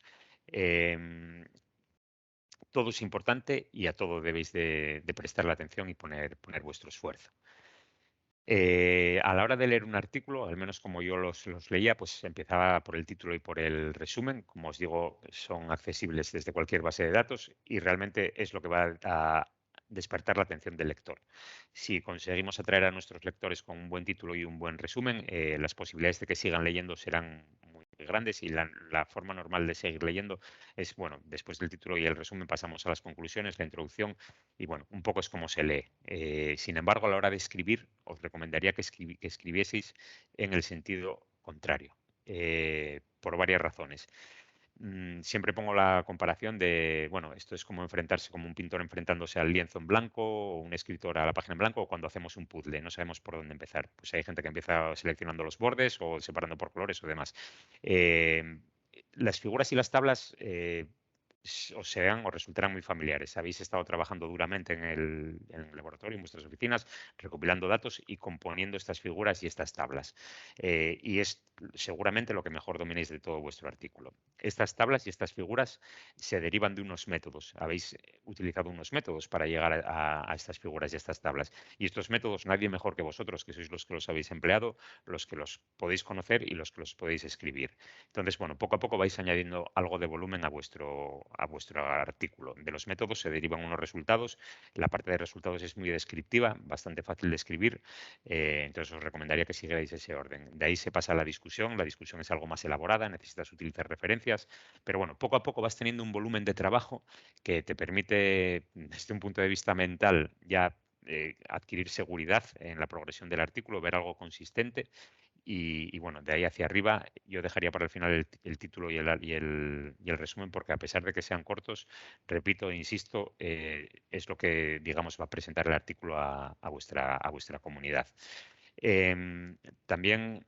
Todo es importante y a todo debéis de prestarle atención y poner vuestro esfuerzo. A la hora de leer un artículo, al menos como yo los leía, pues empezaba por el título y por el resumen. Como os digo, son accesibles desde cualquier base de datos y realmente es lo que va a despertar la atención del lector. Si conseguimos atraer a nuestros lectores con un buen título y un buen resumen, las posibilidades de que sigan leyendo serán muy grandes y la forma normal de seguir leyendo es, bueno, después del título y el resumen pasamos a las conclusiones, la introducción y bueno, un poco es como se lee. Sin embargo, a la hora de escribir, os recomendaría que escribieseis en el sentido contrario, por varias razones. Siempre pongo la comparación de, bueno, esto es como enfrentarse, como un pintor enfrentándose al lienzo en blanco o un escritor a la página en blanco o cuando hacemos un puzzle, no sabemos por dónde empezar. Pues hay gente que empieza seleccionando los bordes o separando por colores o demás. Eh, las figuras y las tablas os serán o resultarán muy familiares. Habéis estado trabajando duramente en el laboratorio, en vuestras oficinas, recopilando datos y componiendo estas figuras y estas tablas. Y es seguramente lo que mejor dominéis de todo vuestro artículo. Estas tablas y estas figuras se derivan de unos métodos. Habéis utilizado unos métodos para llegar a estas figuras y a estas tablas. Y estos métodos nadie mejor que vosotros, que sois los que los habéis empleado, los que los podéis conocer y los que los podéis escribir. Entonces, bueno, poco a poco vais añadiendo algo de volumen a vuestro artículo. De los métodos se derivan unos resultados. La parte de resultados es muy descriptiva, bastante fácil de escribir. Entonces, os recomendaría que siguierais ese orden. De ahí se pasa a la discusión. La discusión es algo más elaborada, necesitas utilizar referencias. Pero bueno, poco a poco vas teniendo un volumen de trabajo que te permite, desde un punto de vista mental, ya adquirir seguridad en la progresión del artículo, ver algo consistente y bueno, de ahí hacia arriba yo dejaría para el final el título y el resumen porque a pesar de que sean cortos, repito e insisto, es lo que digamos va a presentar el artículo a vuestra comunidad. También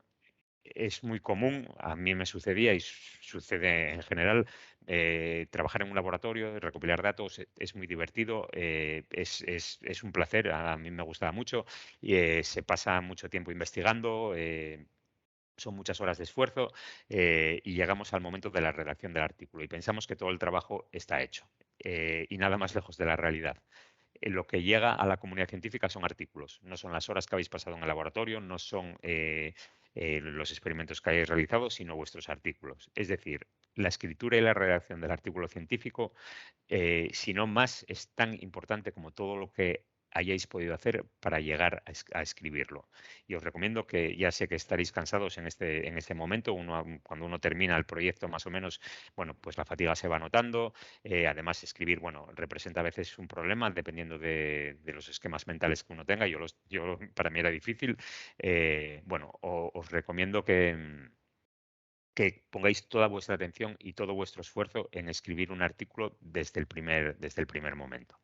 es muy común, a mí me sucedía y sucede en general, trabajar en un laboratorio, recopilar datos, es muy divertido, es un placer, a mí me gustaba mucho y se pasa mucho tiempo investigando. Son muchas horas de esfuerzo y llegamos al momento de la redacción del artículo y pensamos que todo el trabajo está hecho y nada más lejos de la realidad. Lo que llega a la comunidad científica son artículos, no son las horas que habéis pasado en el laboratorio, no son los experimentos que hayáis realizado, sino vuestros artículos. Es decir, la escritura y la redacción del artículo científico, si no más, es tan importante como todo lo que hayáis podido hacer para llegar a escribirlo. Y os recomiendo que, ya sé que estaréis cansados en este momento, cuando uno termina el proyecto más o menos, bueno, pues la fatiga se va notando. Además, escribir, bueno, representa a veces un problema dependiendo de los esquemas mentales que uno tenga. Para mí era difícil. Bueno, os recomiendo que pongáis toda vuestra atención y todo vuestro esfuerzo en escribir un artículo desde el primer momento.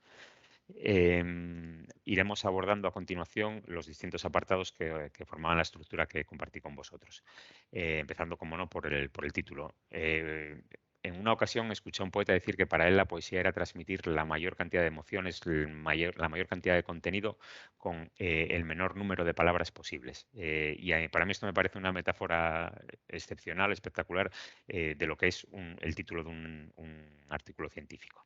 Iremos abordando a continuación los distintos apartados que formaban la estructura que compartí con vosotros, empezando, como no, por el título. En una ocasión escuché a un poeta decir que para él la poesía era transmitir la mayor cantidad de emociones, la mayor cantidad de contenido con el menor número de palabras posibles. Para mí esto me parece una metáfora excepcional, espectacular, de lo que es el título de un artículo científico.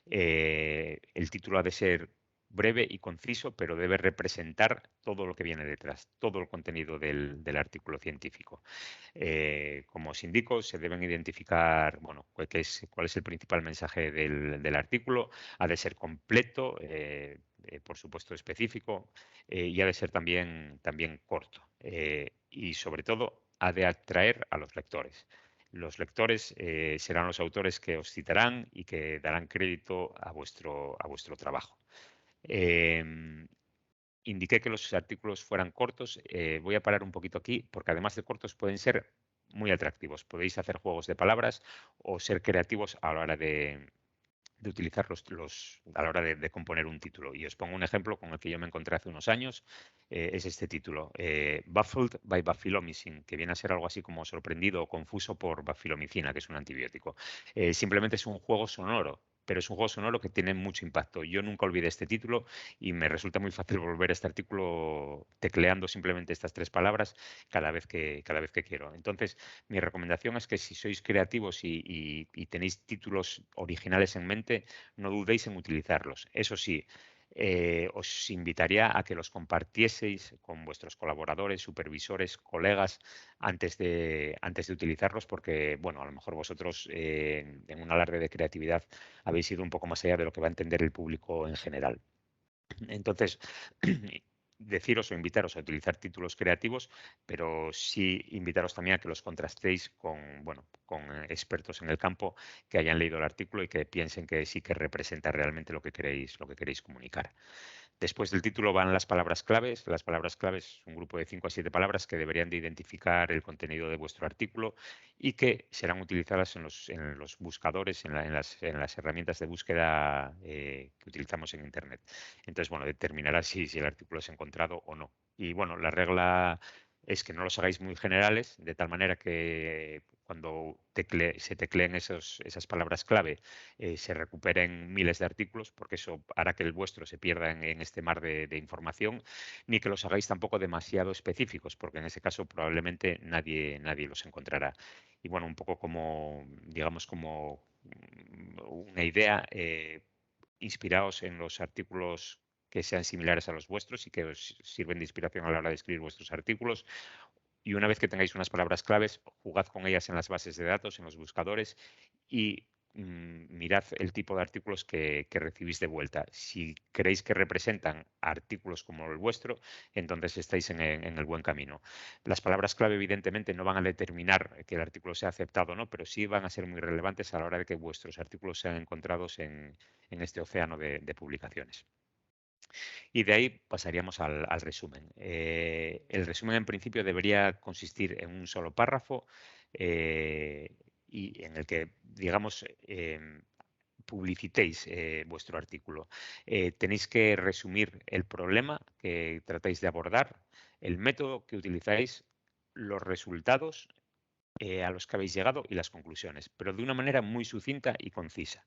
El título ha de ser breve y conciso, pero debe representar todo lo que viene detrás, todo el contenido del artículo científico. Como os indico, se deben identificar, bueno, cuál es el principal mensaje del artículo. Ha de ser completo, por supuesto específico, y ha de ser también corto. Y sobre todo, ha de atraer a los lectores. Los lectores serán los autores que os citarán y que darán crédito a vuestro trabajo. Indiqué que los artículos fueran cortos. Voy a parar un poquito aquí porque además de cortos pueden ser muy atractivos. Podéis hacer juegos de palabras o ser creativos a la hora de utilizar a la hora de componer un título. Y os pongo un ejemplo con el que yo me encontré hace unos años. Es este título, Baffled by Bafilomycin, que viene a ser algo así como sorprendido o confuso por bafilomicina, que es un antibiótico. Simplemente es un juego sonoro. pero es un juego sonoro que tiene mucho impacto. Yo nunca olvidé este título y me resulta muy fácil volver a este artículo tecleando simplemente estas 3 palabras cada vez que quiero. Entonces, mi recomendación es que si sois creativos y tenéis títulos originales en mente, no dudéis en utilizarlos. Eso sí, os invitaría a que los compartieseis con vuestros colaboradores, supervisores, colegas antes de utilizarlos, porque, bueno, a lo mejor vosotros en un alarde de creatividad habéis ido un poco más allá de lo que va a entender el público en general. Entonces, deciros o invitaros a utilizar títulos creativos, pero sí invitaros también a que los contrastéis con, bueno, con expertos en el campo que hayan leído el artículo y que piensen que sí que representa realmente lo que queréis comunicar. Después del título van las palabras claves. Las palabras claves es un grupo de 5 a 7 palabras que deberían de identificar el contenido de vuestro artículo y que serán utilizadas en los buscadores, en las herramientas de búsqueda que utilizamos en Internet. Entonces, bueno, determinará si el artículo es encontrado o no. Y bueno, la regla es que no los hagáis muy generales, de tal manera que cuando se tecleen esas palabras clave se recuperen miles de artículos, porque eso hará que el vuestro se pierda en este mar de información, ni que los hagáis tampoco demasiado específicos, porque en ese caso probablemente nadie los encontrará. Y bueno, un poco como, digamos, como una idea, inspiraos en los artículos que sean similares a los vuestros y que os sirven de inspiración a la hora de escribir vuestros artículos. Y una vez que tengáis unas palabras claves, jugad con ellas en las bases de datos, en los buscadores y mirad el tipo de artículos que recibís de vuelta. Si creéis que representan artículos como el vuestro, entonces estáis en el buen camino. Las palabras clave, evidentemente, no van a determinar que el artículo sea aceptado o no, pero sí van a ser muy relevantes a la hora de que vuestros artículos sean encontrados en este océano de publicaciones. Y de ahí pasaríamos al resumen. El resumen, en principio, debería consistir en un solo párrafo y en el que, digamos, publicitéis vuestro artículo. Tenéis que resumir el problema que tratáis de abordar, el método que utilizáis, los resultados a los que habéis llegado y las conclusiones, pero de una manera muy sucinta y concisa.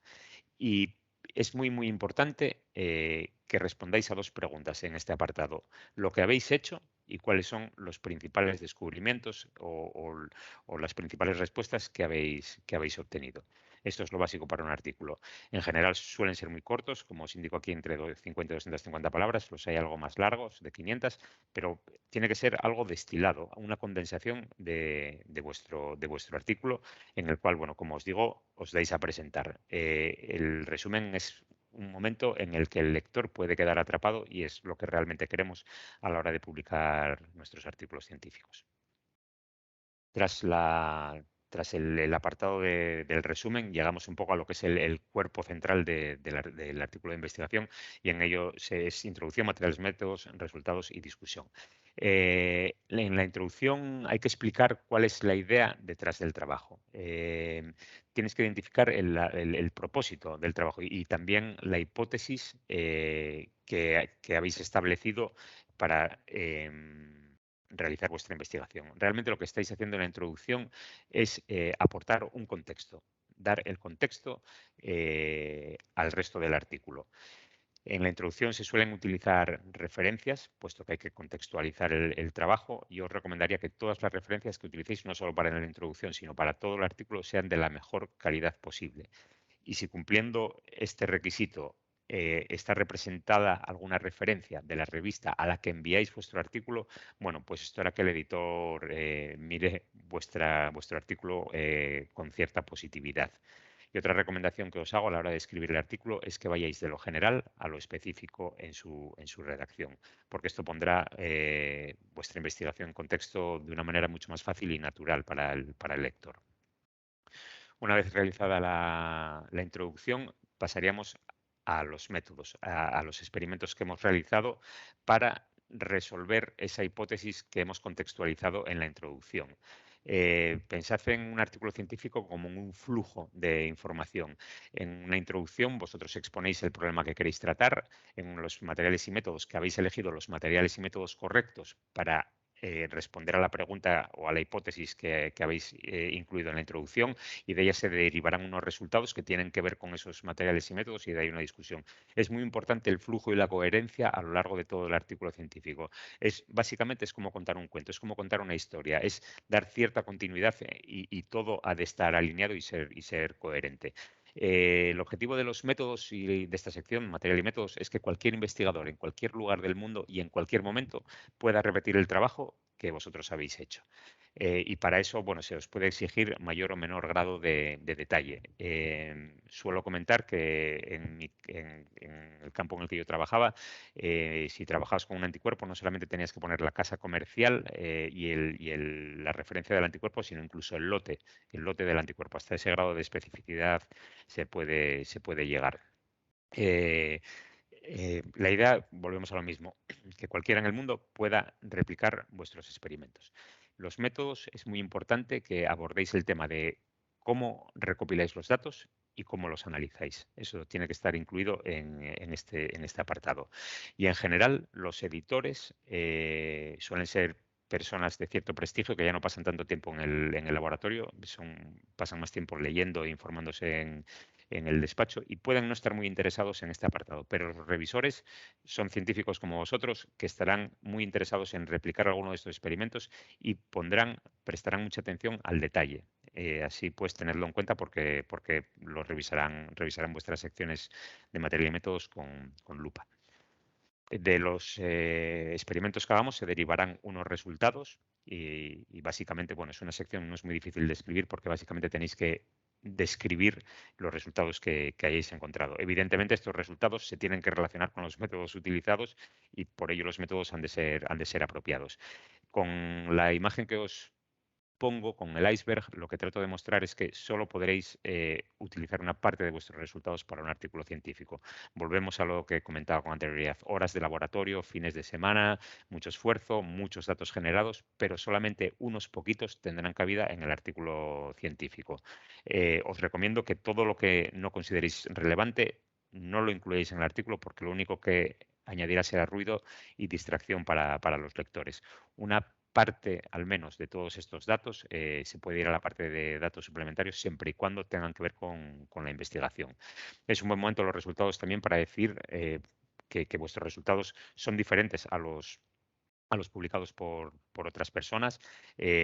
Y es muy importante que respondáis a 2 preguntas en este apartado. Lo que habéis hecho y cuáles son los principales descubrimientos o las principales respuestas que habéis obtenido. Esto es lo básico para un artículo. En general suelen ser muy cortos, como os indico aquí, entre 50 y 250 palabras. Los hay algo más largos, de 500, pero tiene que ser algo destilado, una condensación de vuestro artículo en el cual, bueno, como os digo, os dais a presentar. El resumen es un momento en el que el lector puede quedar atrapado y es lo que realmente queremos a la hora de publicar nuestros artículos científicos. Tras el apartado del resumen, llegamos un poco a lo que es el cuerpo central del artículo de investigación y en ello es introducción, materiales, métodos, resultados y discusión. En la introducción hay que explicar cuál es la idea detrás del trabajo. Tienes que identificar el propósito del trabajo y también la hipótesis que habéis establecido para realizar vuestra investigación. Realmente lo que estáis haciendo en la introducción es aportar un contexto, dar el contexto al resto del artículo. En la introducción se suelen utilizar referencias, puesto que hay que contextualizar el trabajo. Yo os recomendaría que todas las referencias que utilicéis, no solo para la introducción, sino para todo el artículo, sean de la mejor calidad posible. Y si cumpliendo este requisito está representada alguna referencia de la revista a la que enviáis vuestro artículo, bueno, pues esto hará que el editor mire vuestro artículo con cierta positividad. Y otra recomendación que os hago a la hora de escribir el artículo es que vayáis de lo general a lo específico en su redacción, porque esto pondrá vuestra investigación en contexto de una manera mucho más fácil y natural para el lector. Una vez realizada la introducción, pasaríamos a los métodos, a los experimentos que hemos realizado para resolver esa hipótesis que hemos contextualizado en la introducción. Pensad en un artículo científico como un flujo de información. En una introducción vosotros exponéis el problema que queréis tratar, en los materiales y métodos que habéis elegido los materiales y métodos correctos para responder a la pregunta o a la hipótesis que habéis incluido en la introducción, y de ella se derivarán unos resultados que tienen que ver con esos materiales y métodos, y de ahí una discusión. Es muy importante el flujo y la coherencia a lo largo de todo el artículo científico. Básicamente es como contar un cuento, es como contar una historia, es dar cierta continuidad, y todo ha de estar alineado y ser coherente. El objetivo de los métodos y de esta sección, material y métodos, es que cualquier investigador en cualquier lugar del mundo y en cualquier momento pueda repetir el trabajo que vosotros habéis hecho. Y para eso, bueno, se os puede exigir mayor o menor grado de detalle. Suelo comentar que en el campo en el que yo trabajaba, si trabajabas con un anticuerpo, no solamente tenías que poner la casa comercial la referencia del anticuerpo, sino incluso el lote del anticuerpo. Hasta ese grado de especificidad se puede llegar. La idea, volvemos a lo mismo, que cualquiera en el mundo pueda replicar vuestros experimentos. Los métodos, es muy importante que abordéis el tema de cómo recopiláis los datos y cómo los analizáis. Eso tiene que estar incluido en este apartado. Y en general, los editores suelen ser personas de cierto prestigio que ya no pasan tanto tiempo en el laboratorio, pasan más tiempo leyendo e informándose en el despacho, y pueden no estar muy interesados en este apartado, pero los revisores son científicos como vosotros que estarán muy interesados en replicar alguno de estos experimentos y prestarán mucha atención al detalle. Así pues, tenerlo en cuenta porque lo revisarán vuestras secciones de material y métodos con lupa. De los experimentos que hagamos se derivarán unos resultados y básicamente, bueno, es una sección, no es muy difícil de escribir porque básicamente tenéis que describir los resultados que hayáis encontrado. Evidentemente, estos resultados se tienen que relacionar con los métodos utilizados y por ello los métodos han de ser apropiados. Con la imagen que os pongo, con el iceberg, lo que trato de mostrar es que solo podréis utilizar una parte de vuestros resultados para un artículo científico. Volvemos a lo que he comentado con anterioridad: horas de laboratorio, fines de semana, mucho esfuerzo, muchos datos generados, pero solamente unos poquitos tendrán cabida en el artículo científico. Os recomiendo que todo lo que no consideréis relevante no lo incluyáis en el artículo, porque lo único que añadirá será ruido y distracción para los lectores. Una parte, al menos, de todos estos datos se puede ir a la parte de datos suplementarios siempre y cuando tengan que ver con la investigación. Es un buen momento los resultados también para decir que vuestros resultados son diferentes a los publicados por otras personas.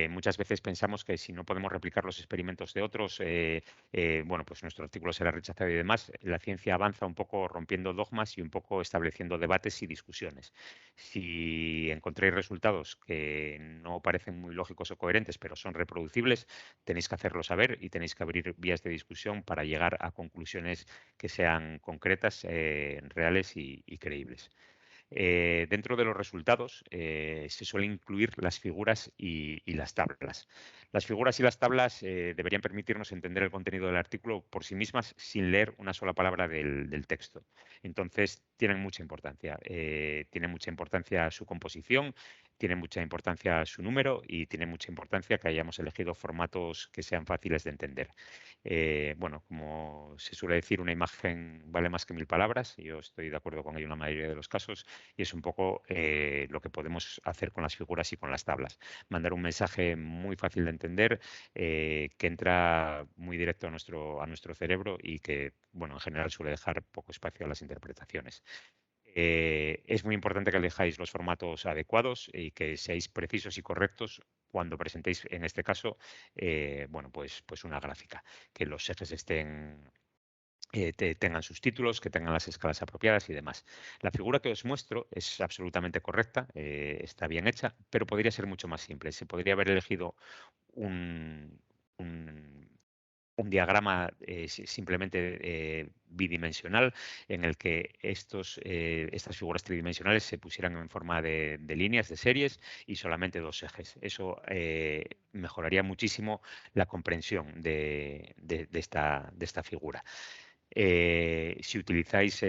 Muchas veces pensamos que si no podemos replicar los experimentos de otros, bueno, pues nuestro artículo será rechazado y demás. La ciencia avanza un poco rompiendo dogmas y un poco estableciendo debates y discusiones. Si encontráis resultados que no parecen muy lógicos o coherentes, pero son reproducibles, tenéis que hacerlo saber y tenéis que abrir vías de discusión para llegar a conclusiones que sean concretas, reales y creíbles. Dentro de los resultados se suelen incluir las figuras y las tablas. Las figuras y las tablas deberían permitirnos entender el contenido del artículo por sí mismas sin leer una sola palabra del texto. Entonces, tienen mucha importancia. Tiene mucha importancia su composición, tiene mucha importancia su número y tiene mucha importancia que hayamos elegido formatos que sean fáciles de entender. Bueno, como se suele decir, una imagen vale más que 1000 palabras. Yo estoy de acuerdo con ello en la mayoría de los casos, y es un poco lo que podemos hacer con las figuras y con las tablas. Mandar un mensaje muy fácil de entender, que entra muy directo a nuestro cerebro y que, bueno, en general suele dejar poco espacio a las interpretaciones. Es muy importante que elijáis los formatos adecuados y que seáis precisos y correctos cuando presentéis, en este caso, bueno, pues una gráfica, que los ejes tengan sus títulos, que tengan las escalas apropiadas y demás. La figura que os muestro es absolutamente correcta, está bien hecha, pero podría ser mucho más simple. Se podría haber elegido un, un- un diagrama simplemente bidimensional, en el que estas figuras tridimensionales se pusieran en forma de líneas, de series y solamente dos ejes. Eso mejoraría muchísimo la comprensión de esta figura. Si utilizáis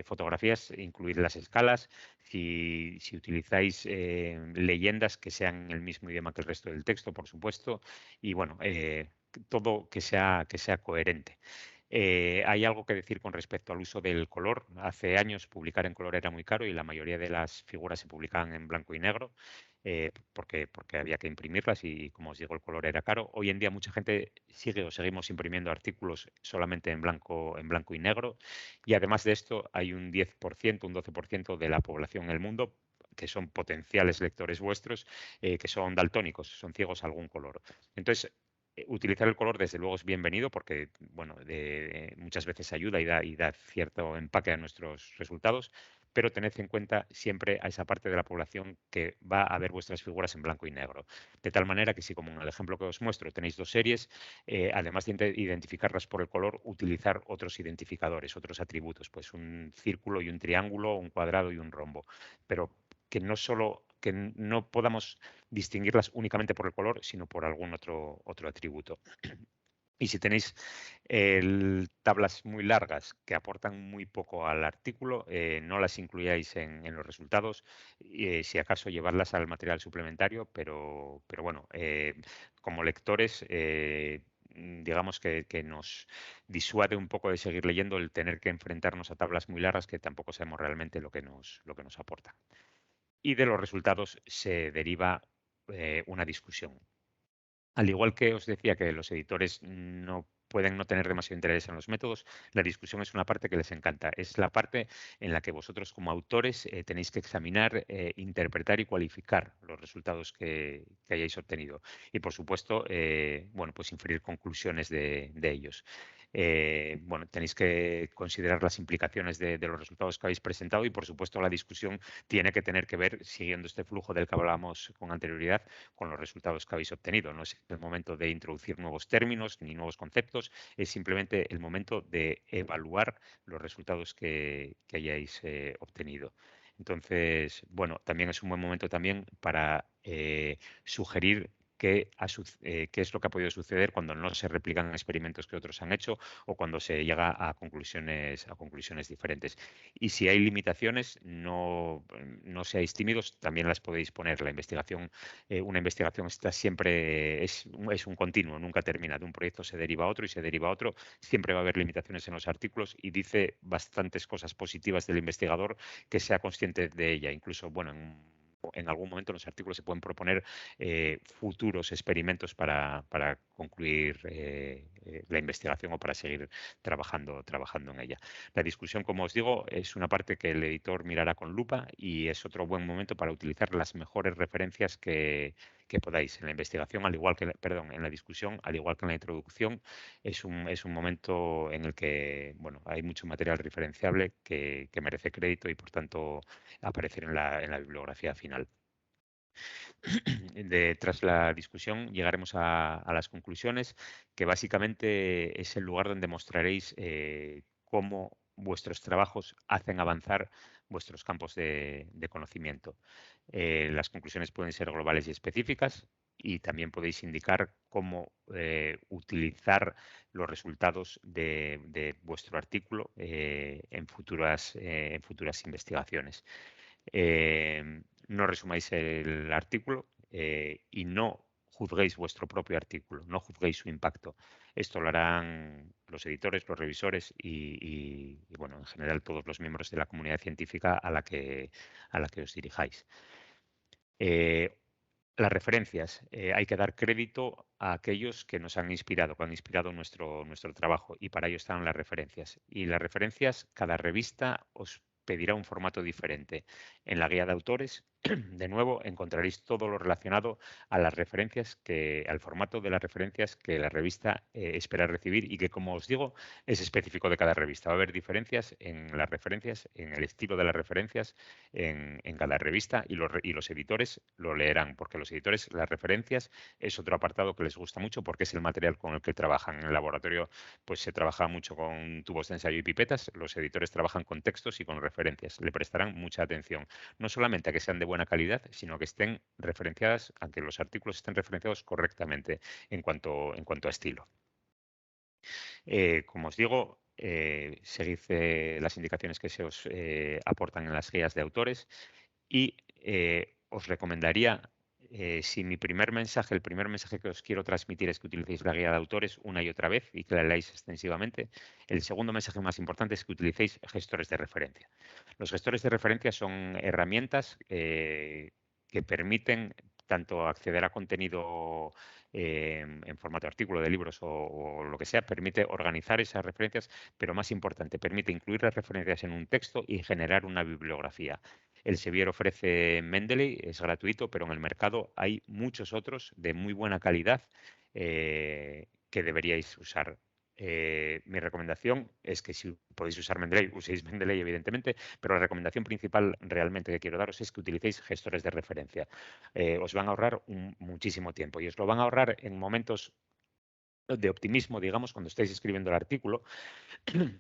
fotografías, incluid las escalas. Si utilizáis leyendas, que sean en el mismo idioma que el resto del texto, por supuesto. Y bueno, todo que sea coherente. Hay algo que decir con respecto al uso del color. Hace años publicar en color era muy caro y la mayoría de las figuras se publicaban en blanco y negro. porque había que imprimirlas y, como os digo, el color era caro. Hoy en día mucha gente sigue o seguimos imprimiendo artículos solamente en blanco y negro, y además de esto hay un 10%, un 12% de la población en el mundo que son potenciales lectores vuestros, que son daltónicos, son ciegos a algún color. Entonces, utilizar el color desde luego es bienvenido porque, bueno, muchas veces ayuda y da cierto empaque a nuestros resultados, pero tened en cuenta siempre a esa parte de la población que va a ver vuestras figuras en blanco y negro. De tal manera que si, como en el ejemplo que os muestro, tenéis dos series, además de identificarlas por el color, utilizar otros identificadores, otros atributos, pues un círculo y un triángulo, un cuadrado y un rombo. Pero que no podamos distinguirlas únicamente por el color, sino por algún otro atributo. Y si tenéis tablas muy largas que aportan muy poco al artículo, no las incluyáis en los resultados, si acaso llevarlas al material suplementario, pero bueno, como lectores, digamos que nos disuade un poco de seguir leyendo el tener que enfrentarnos a tablas muy largas que tampoco sabemos realmente lo que nos aportan. Y de los resultados se deriva una discusión. Al igual que os decía que los editores no pueden no tener demasiado interés en los métodos, la discusión es una parte que les encanta. Es la parte en la que vosotros como autores tenéis que examinar, interpretar y cualificar los resultados que hayáis obtenido. Y por supuesto, bueno, pues inferir conclusiones de ellos. Bueno, tenéis que considerar las implicaciones de los resultados que habéis presentado y por supuesto la discusión tiene que tener que ver, siguiendo este flujo del que hablábamos con anterioridad, con los resultados que habéis obtenido. No es el momento de introducir nuevos términos ni nuevos conceptos, es simplemente el momento de evaluar los resultados que hayáis obtenido. Entonces, bueno, también es un buen momento también para sugerir qué es lo que ha podido suceder cuando no se replican experimentos que otros han hecho o cuando se llega a conclusiones diferentes. Y si hay limitaciones, no seáis tímidos, también las podéis poner. Una investigación está siempre, es un continuo, nunca termina. De un proyecto se deriva a otro y se deriva a otro. Siempre va a haber limitaciones en los artículos y dice bastantes cosas positivas del investigador que sea consciente de ella. Incluso, bueno, en algún momento en los artículos se pueden proponer futuros experimentos para concluir la investigación o para seguir trabajando en ella. La discusión, como os digo, es una parte que el editor mirará con lupa y es otro buen momento para utilizar las mejores referencias que podáis. En la investigación, perdón, en la discusión, al igual que en la introducción, es un momento en el que, bueno, hay mucho material referenciable que merece crédito y, por tanto, aparecer en la bibliografía final. Tras la discusión llegaremos a las conclusiones, que básicamente es el lugar donde mostraréis cómo vuestros trabajos hacen avanzar vuestros campos de conocimiento. Las conclusiones pueden ser globales y específicas y también podéis indicar cómo utilizar los resultados de vuestro artículo en futuras investigaciones. No resumáis el artículo y no juzguéis vuestro propio artículo, no juzguéis su impacto. Esto lo harán los editores, los revisores bueno, en general todos los miembros de la comunidad científica a la que os dirijáis. Las referencias. Hay que dar crédito a aquellos que nos han inspirado, que han inspirado nuestro trabajo, y para ello están las referencias. Y las referencias, cada revista os pedirá un formato diferente. En la guía de autores, de nuevo, encontraréis todo lo relacionado a las referencias, al formato de las referencias que la revista espera recibir y que, como os digo, es específico de cada revista. Va a haber diferencias en las referencias, en el estilo de las referencias, en cada revista, y los editores lo leerán, porque los editores, las referencias es otro apartado que les gusta mucho porque es el material con el que trabajan. En el laboratorio pues se trabaja mucho con tubos de ensayo y pipetas, los editores trabajan con textos y con referencias. Le prestarán mucha atención, no solamente a que sean de buena calidad, sino a que estén referenciadas, a que los artículos estén referenciados correctamente en cuanto a estilo. Como os digo, seguid las indicaciones que se os aportan en las guías de autores y os recomendaría, si el primer mensaje que os quiero transmitir es que utilicéis la guía de autores una y otra vez y que la leáis extensivamente, el segundo mensaje más importante es que utilicéis gestores de referencia. Los gestores de referencia son herramientas que permiten tanto acceder a contenido en formato de artículo, de libros o lo que sea, permite organizar esas referencias, pero más importante, permite incluir las referencias en un texto y generar una bibliografía. El Sevier ofrece Mendeley, es gratuito, pero en el mercado hay muchos otros de muy buena calidad que deberíais usar. Mi recomendación es que si podéis usar Mendeley, uséis Mendeley, evidentemente, pero la recomendación principal realmente que quiero daros es que utilicéis gestores de referencia. Os van a ahorrar muchísimo tiempo y os lo van a ahorrar en momentos de optimismo, digamos, cuando estáis escribiendo el artículo,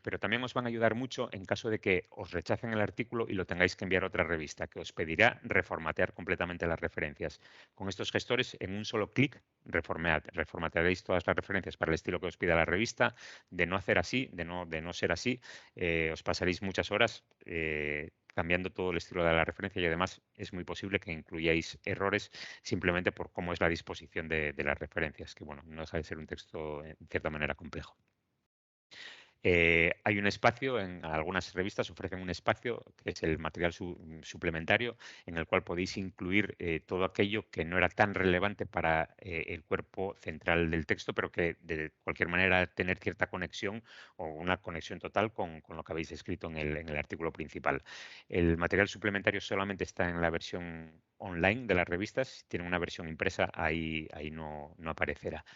pero también os van a ayudar mucho en caso de que os rechacen el artículo y lo tengáis que enviar a otra revista, que os pedirá reformatear completamente las referencias. Con estos gestores, en un solo clic, reformatearéis todas las referencias para el estilo que os pida la revista. De no hacer así, de no ser así, os pasaréis muchas horas cambiando todo el estilo de la referencia y además es muy posible que incluyáis errores simplemente por cómo es la disposición de las referencias, que bueno, no deja de ser un texto en cierta manera complejo. Hay un espacio, en algunas revistas ofrecen un espacio que es el material suplementario en el cual podéis incluir todo aquello que no era tan relevante para el cuerpo central del texto, pero que de cualquier manera tener cierta conexión o una conexión total con lo que habéis escrito en el artículo principal. El material suplementario solamente está en la versión online de las revistas, si tienen una versión impresa ahí no aparecerá.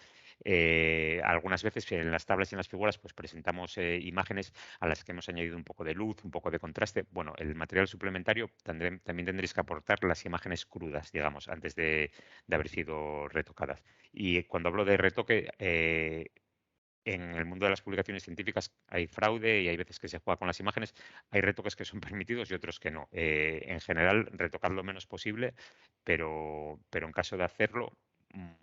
Algunas veces en las tablas y en las figuras pues presentamos imágenes a las que hemos añadido un poco de luz, un poco de contraste. Bueno, el material suplementario también tendréis que aportar las imágenes crudas, digamos, antes de haber sido retocadas. Y cuando hablo de retoque, en el mundo de las publicaciones científicas hay fraude y hay veces que se juega con las imágenes. Hay retoques que son permitidos y otros que no. En general, retocad lo menos posible, pero en caso de hacerlo,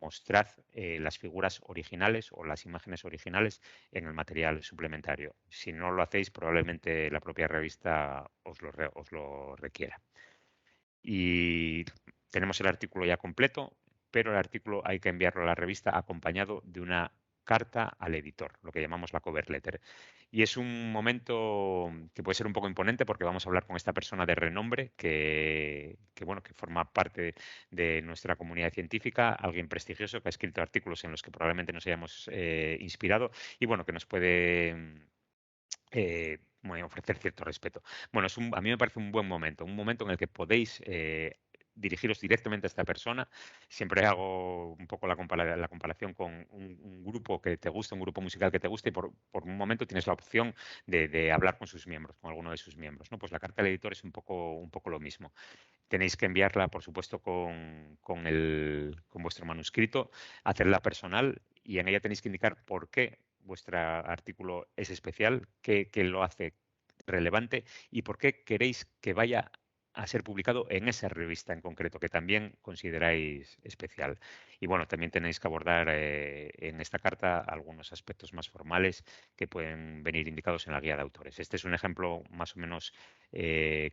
mostrad las figuras originales o las imágenes originales en el material suplementario. Si no lo hacéis, probablemente la propia revista os lo requiera. Y tenemos el artículo ya completo, pero el artículo hay que enviarlo a la revista acompañado de una carta al editor, lo que llamamos la cover letter. Y es un momento que puede ser un poco imponente porque vamos a hablar con esta persona de renombre bueno, que forma parte de nuestra comunidad científica, alguien prestigioso que ha escrito artículos en los que probablemente nos hayamos inspirado y bueno, que nos puede bueno, ofrecer cierto respeto. Bueno, a mí me parece un un momento en el que podéis dirigiros directamente a esta persona. Siempre hago un poco la comparación con un grupo que te gusta, un grupo musical que te gusta y por un momento tienes la opción de hablar con sus miembros, con alguno de sus miembros, ¿no? Pues la carta al editor es un poco lo mismo. Tenéis que enviarla, por supuesto, con vuestro manuscrito, hacerla personal y en ella tenéis que indicar por qué vuestro artículo es especial, qué lo hace relevante y por qué queréis que vaya a ser publicado en esa revista en concreto, que también consideráis especial. Y bueno, también tenéis que abordar en esta carta algunos aspectos más formales que pueden venir indicados en la guía de autores. Este es un ejemplo más o menos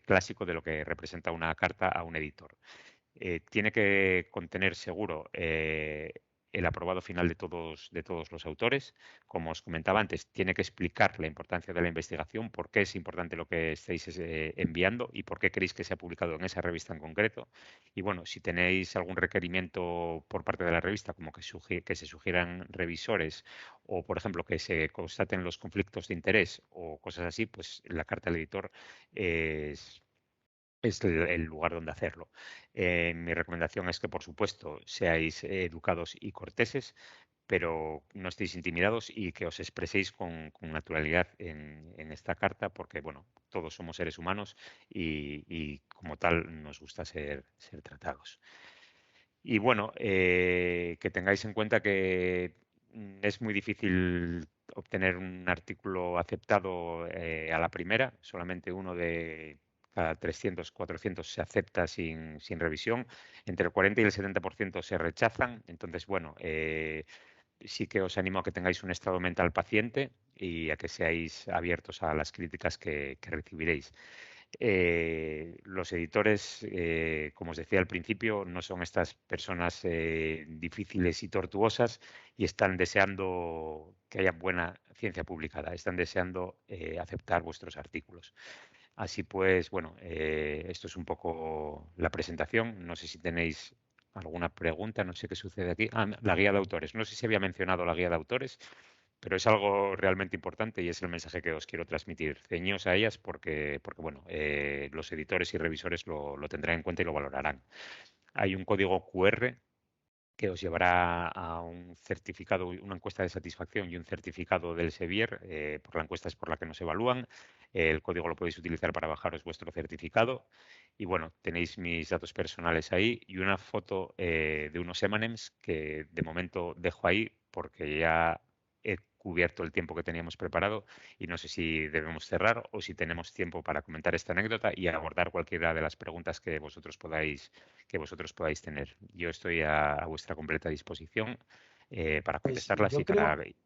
clásico de lo que representa una carta a un editor. Tiene que contener seguro el aprobado final de todos los autores. Como os comentaba antes, tiene que explicar la importancia de la investigación, por qué es importante lo que estáis enviando y por qué queréis que sea publicado en esa revista en concreto. Y bueno, si tenéis algún requerimiento por parte de la revista, como que se sugieran revisores o, por ejemplo, que se constaten los conflictos de interés o cosas así, pues la carta al editor es el lugar donde hacerlo. Mi recomendación es que, por supuesto, seáis educados y corteses, pero no estéis intimidados y que os expreséis con naturalidad en esta carta, porque, bueno, todos somos seres humanos y como tal nos gusta ser tratados. Y bueno, que tengáis en cuenta que es muy difícil obtener un artículo aceptado a la primera, solamente uno de cada 300, 400 se acepta sin revisión, entre el 40 y el 70% se rechazan, entonces bueno, sí que os animo a que tengáis un estado mental paciente y a que seáis abiertos a las críticas que recibiréis. Los editores, como os decía al principio, no son estas personas difíciles y tortuosas y están deseando que haya buena ciencia publicada, están deseando aceptar vuestros artículos. Así pues, bueno, esto es un poco la presentación. No sé si tenéis alguna pregunta, no sé qué sucede aquí. Ah, la guía de autores. No sé si había mencionado la guía de autores, pero es algo realmente importante y es el mensaje que os quiero transmitir. Ceñíos a ellas porque bueno, los editores y revisores lo tendrán en cuenta y lo valorarán. Hay un código QR que os llevará a un certificado, una encuesta de satisfacción y un certificado del Sevier, por la encuesta es por la que nos evalúan. El código lo podéis utilizar para bajaros vuestro certificado. Y bueno, tenéis mis datos personales ahí y una foto de unos M&M's que de momento dejo ahí porque ya he cubierto el tiempo que teníamos preparado y no sé si debemos cerrar o si tenemos tiempo para comentar esta anécdota y abordar cualquiera de las preguntas que vosotros podáis tener. Yo estoy a vuestra completa disposición para Pues contestarlas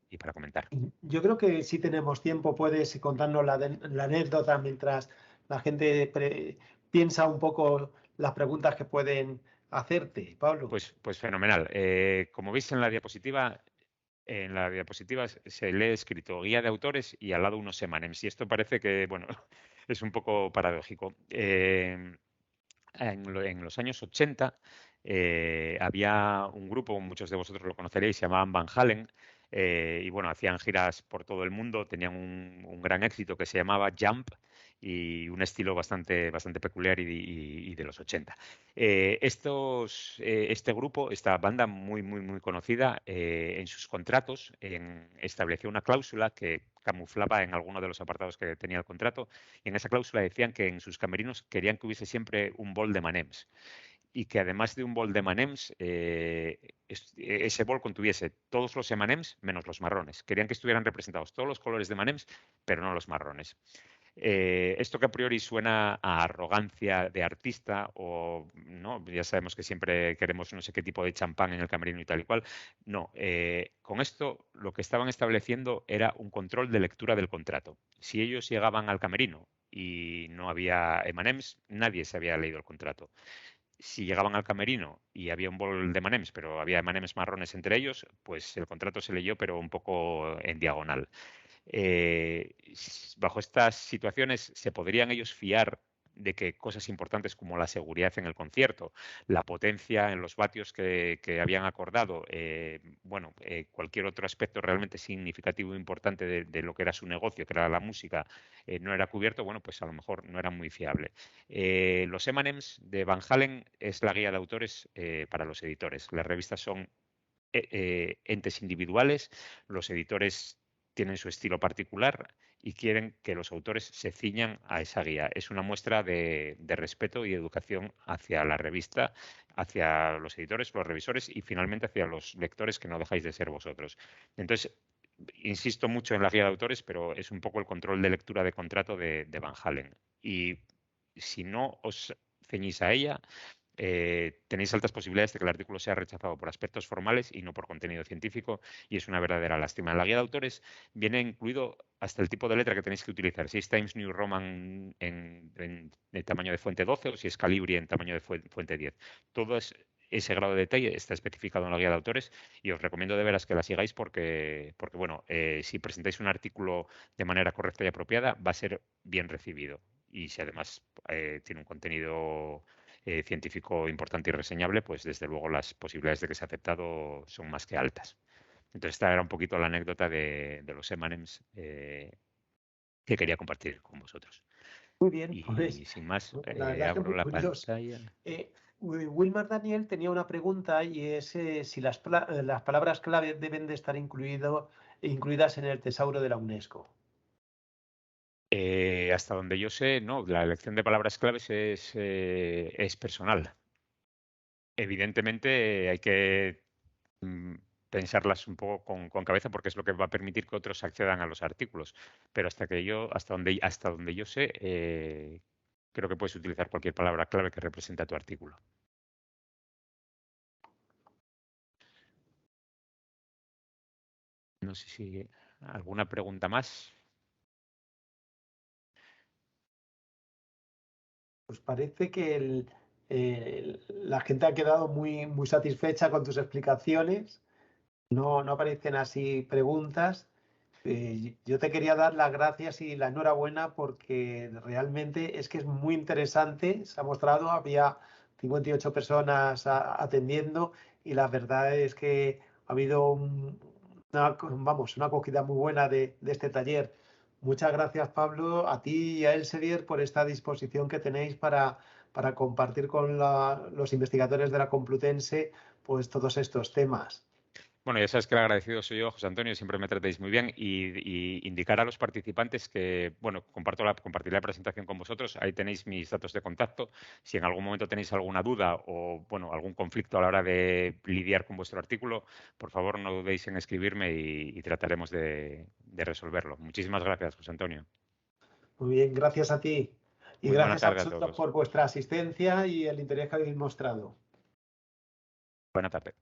y para comentar. yo creo que si tenemos tiempo, puedes contarnos la anécdota mientras la gente piensa un poco las preguntas que pueden hacerte, Pablo. Pues fenomenal. Como veis en la diapositiva se lee escrito guía de autores y al lado unos semanems. Y esto parece que, bueno, es un poco paradójico. En los años 80 había un grupo, muchos de vosotros lo conoceréis, se llamaban Van Halen, y bueno, hacían giras por todo el mundo, tenían un gran éxito que se llamaba Jump y un estilo bastante peculiar y de los 80. Este grupo, esta banda muy conocida, en sus contratos estableció una cláusula que camuflaba en alguno de los apartados que tenía el contrato y en esa cláusula decían que en sus camerinos querían que hubiese siempre un bol de M&M's y que además de un bol de M&M's, ese bol contuviese todos los M&M's menos los marrones. Querían que estuvieran representados todos los colores de M&M's, pero no los marrones. Esto que a priori suena a arrogancia de artista o no, ya sabemos que siempre queremos no sé qué tipo de champán en el camerino y tal y cual. No, con esto lo que estaban estableciendo era un control de lectura del contrato. Si ellos llegaban al camerino y no había M&M's, nadie se había leído el contrato. Si llegaban al camerino y había un bol de M&M's, pero había M&M's marrones entre ellos, pues el contrato se leyó, pero un poco en diagonal. Bajo estas situaciones, ¿se podrían ellos fiar de que cosas importantes como la seguridad en el concierto, la potencia en los vatios que habían acordado, bueno, cualquier otro aspecto realmente significativo e importante de lo que era su negocio, que era la música, no era cubierto? Bueno, pues a lo mejor no era muy fiable. Los M&M's de Van Halen es la guía de autores para los editores. Las revistas son entes individuales, los editores tienen su estilo particular y quieren que los autores se ciñan a esa guía. Es una muestra de respeto y educación hacia la revista, hacia los editores, los revisores y finalmente hacia los lectores que no dejáis de ser vosotros. Entonces, insisto mucho en la guía de autores, pero es un poco el control de lectura de contrato de Van Halen. Y si no os ceñís a ella, tenéis altas posibilidades de que el artículo sea rechazado por aspectos formales y no por contenido científico, y es una verdadera lástima. En la guía de autores viene incluido hasta el tipo de letra que tenéis que utilizar, si es Times New Roman en tamaño de fuente 12 o si es Calibri en tamaño de fuente 10. Todo ese grado de detalle está especificado en la guía de autores y os recomiendo de veras que la sigáis porque bueno, si presentáis un artículo de manera correcta y apropiada, va a ser bien recibido. Y si además tiene un contenido científico importante y reseñable, pues desde luego las posibilidades de que sea aceptado son más que altas. Entonces esta era un poquito la anécdota de los M&M's que quería compartir con vosotros. Muy bien, pues Y sin más, la verdad es que abro muy la curioso. pantalla. Wilmar Daniel tenía una pregunta y es si las palabras clave deben de estar incluidas en el tesauro de la UNESCO. Hasta donde yo sé, no, la elección de palabras claves es personal. Evidentemente hay que mm, pensarlas un poco con cabeza porque es lo que va a permitir que otros accedan a los artículos. Pero hasta donde yo sé, creo que puedes utilizar cualquier palabra clave que represente a tu artículo. No sé si alguna pregunta más. Pues parece que la gente ha quedado muy satisfecha con tus explicaciones. No aparecen así preguntas. Yo te quería dar las gracias y la enhorabuena porque realmente es que es muy interesante. Se ha mostrado, había 58 personas atendiendo y la verdad es que ha habido una acogida muy buena de este taller. Muchas gracias, Pablo, a ti y a Elsevier por esta disposición que tenéis para compartir con los investigadores de la Complutense pues todos estos temas. Bueno, ya sabes que el agradecido soy yo, José Antonio, siempre me tratáis muy bien y indicar a los participantes que, bueno, compartiré la presentación con vosotros, ahí tenéis mis datos de contacto. Si en algún momento tenéis alguna duda o, bueno, algún conflicto a la hora de lidiar con vuestro artículo, por favor no dudéis en escribirme y trataremos de resolverlo. Muchísimas gracias, José Antonio. Muy bien, gracias a ti. Y Muy buena gracias a tarde a vosotros todos. por vuestra asistencia y el interés que habéis mostrado. Buena tarde.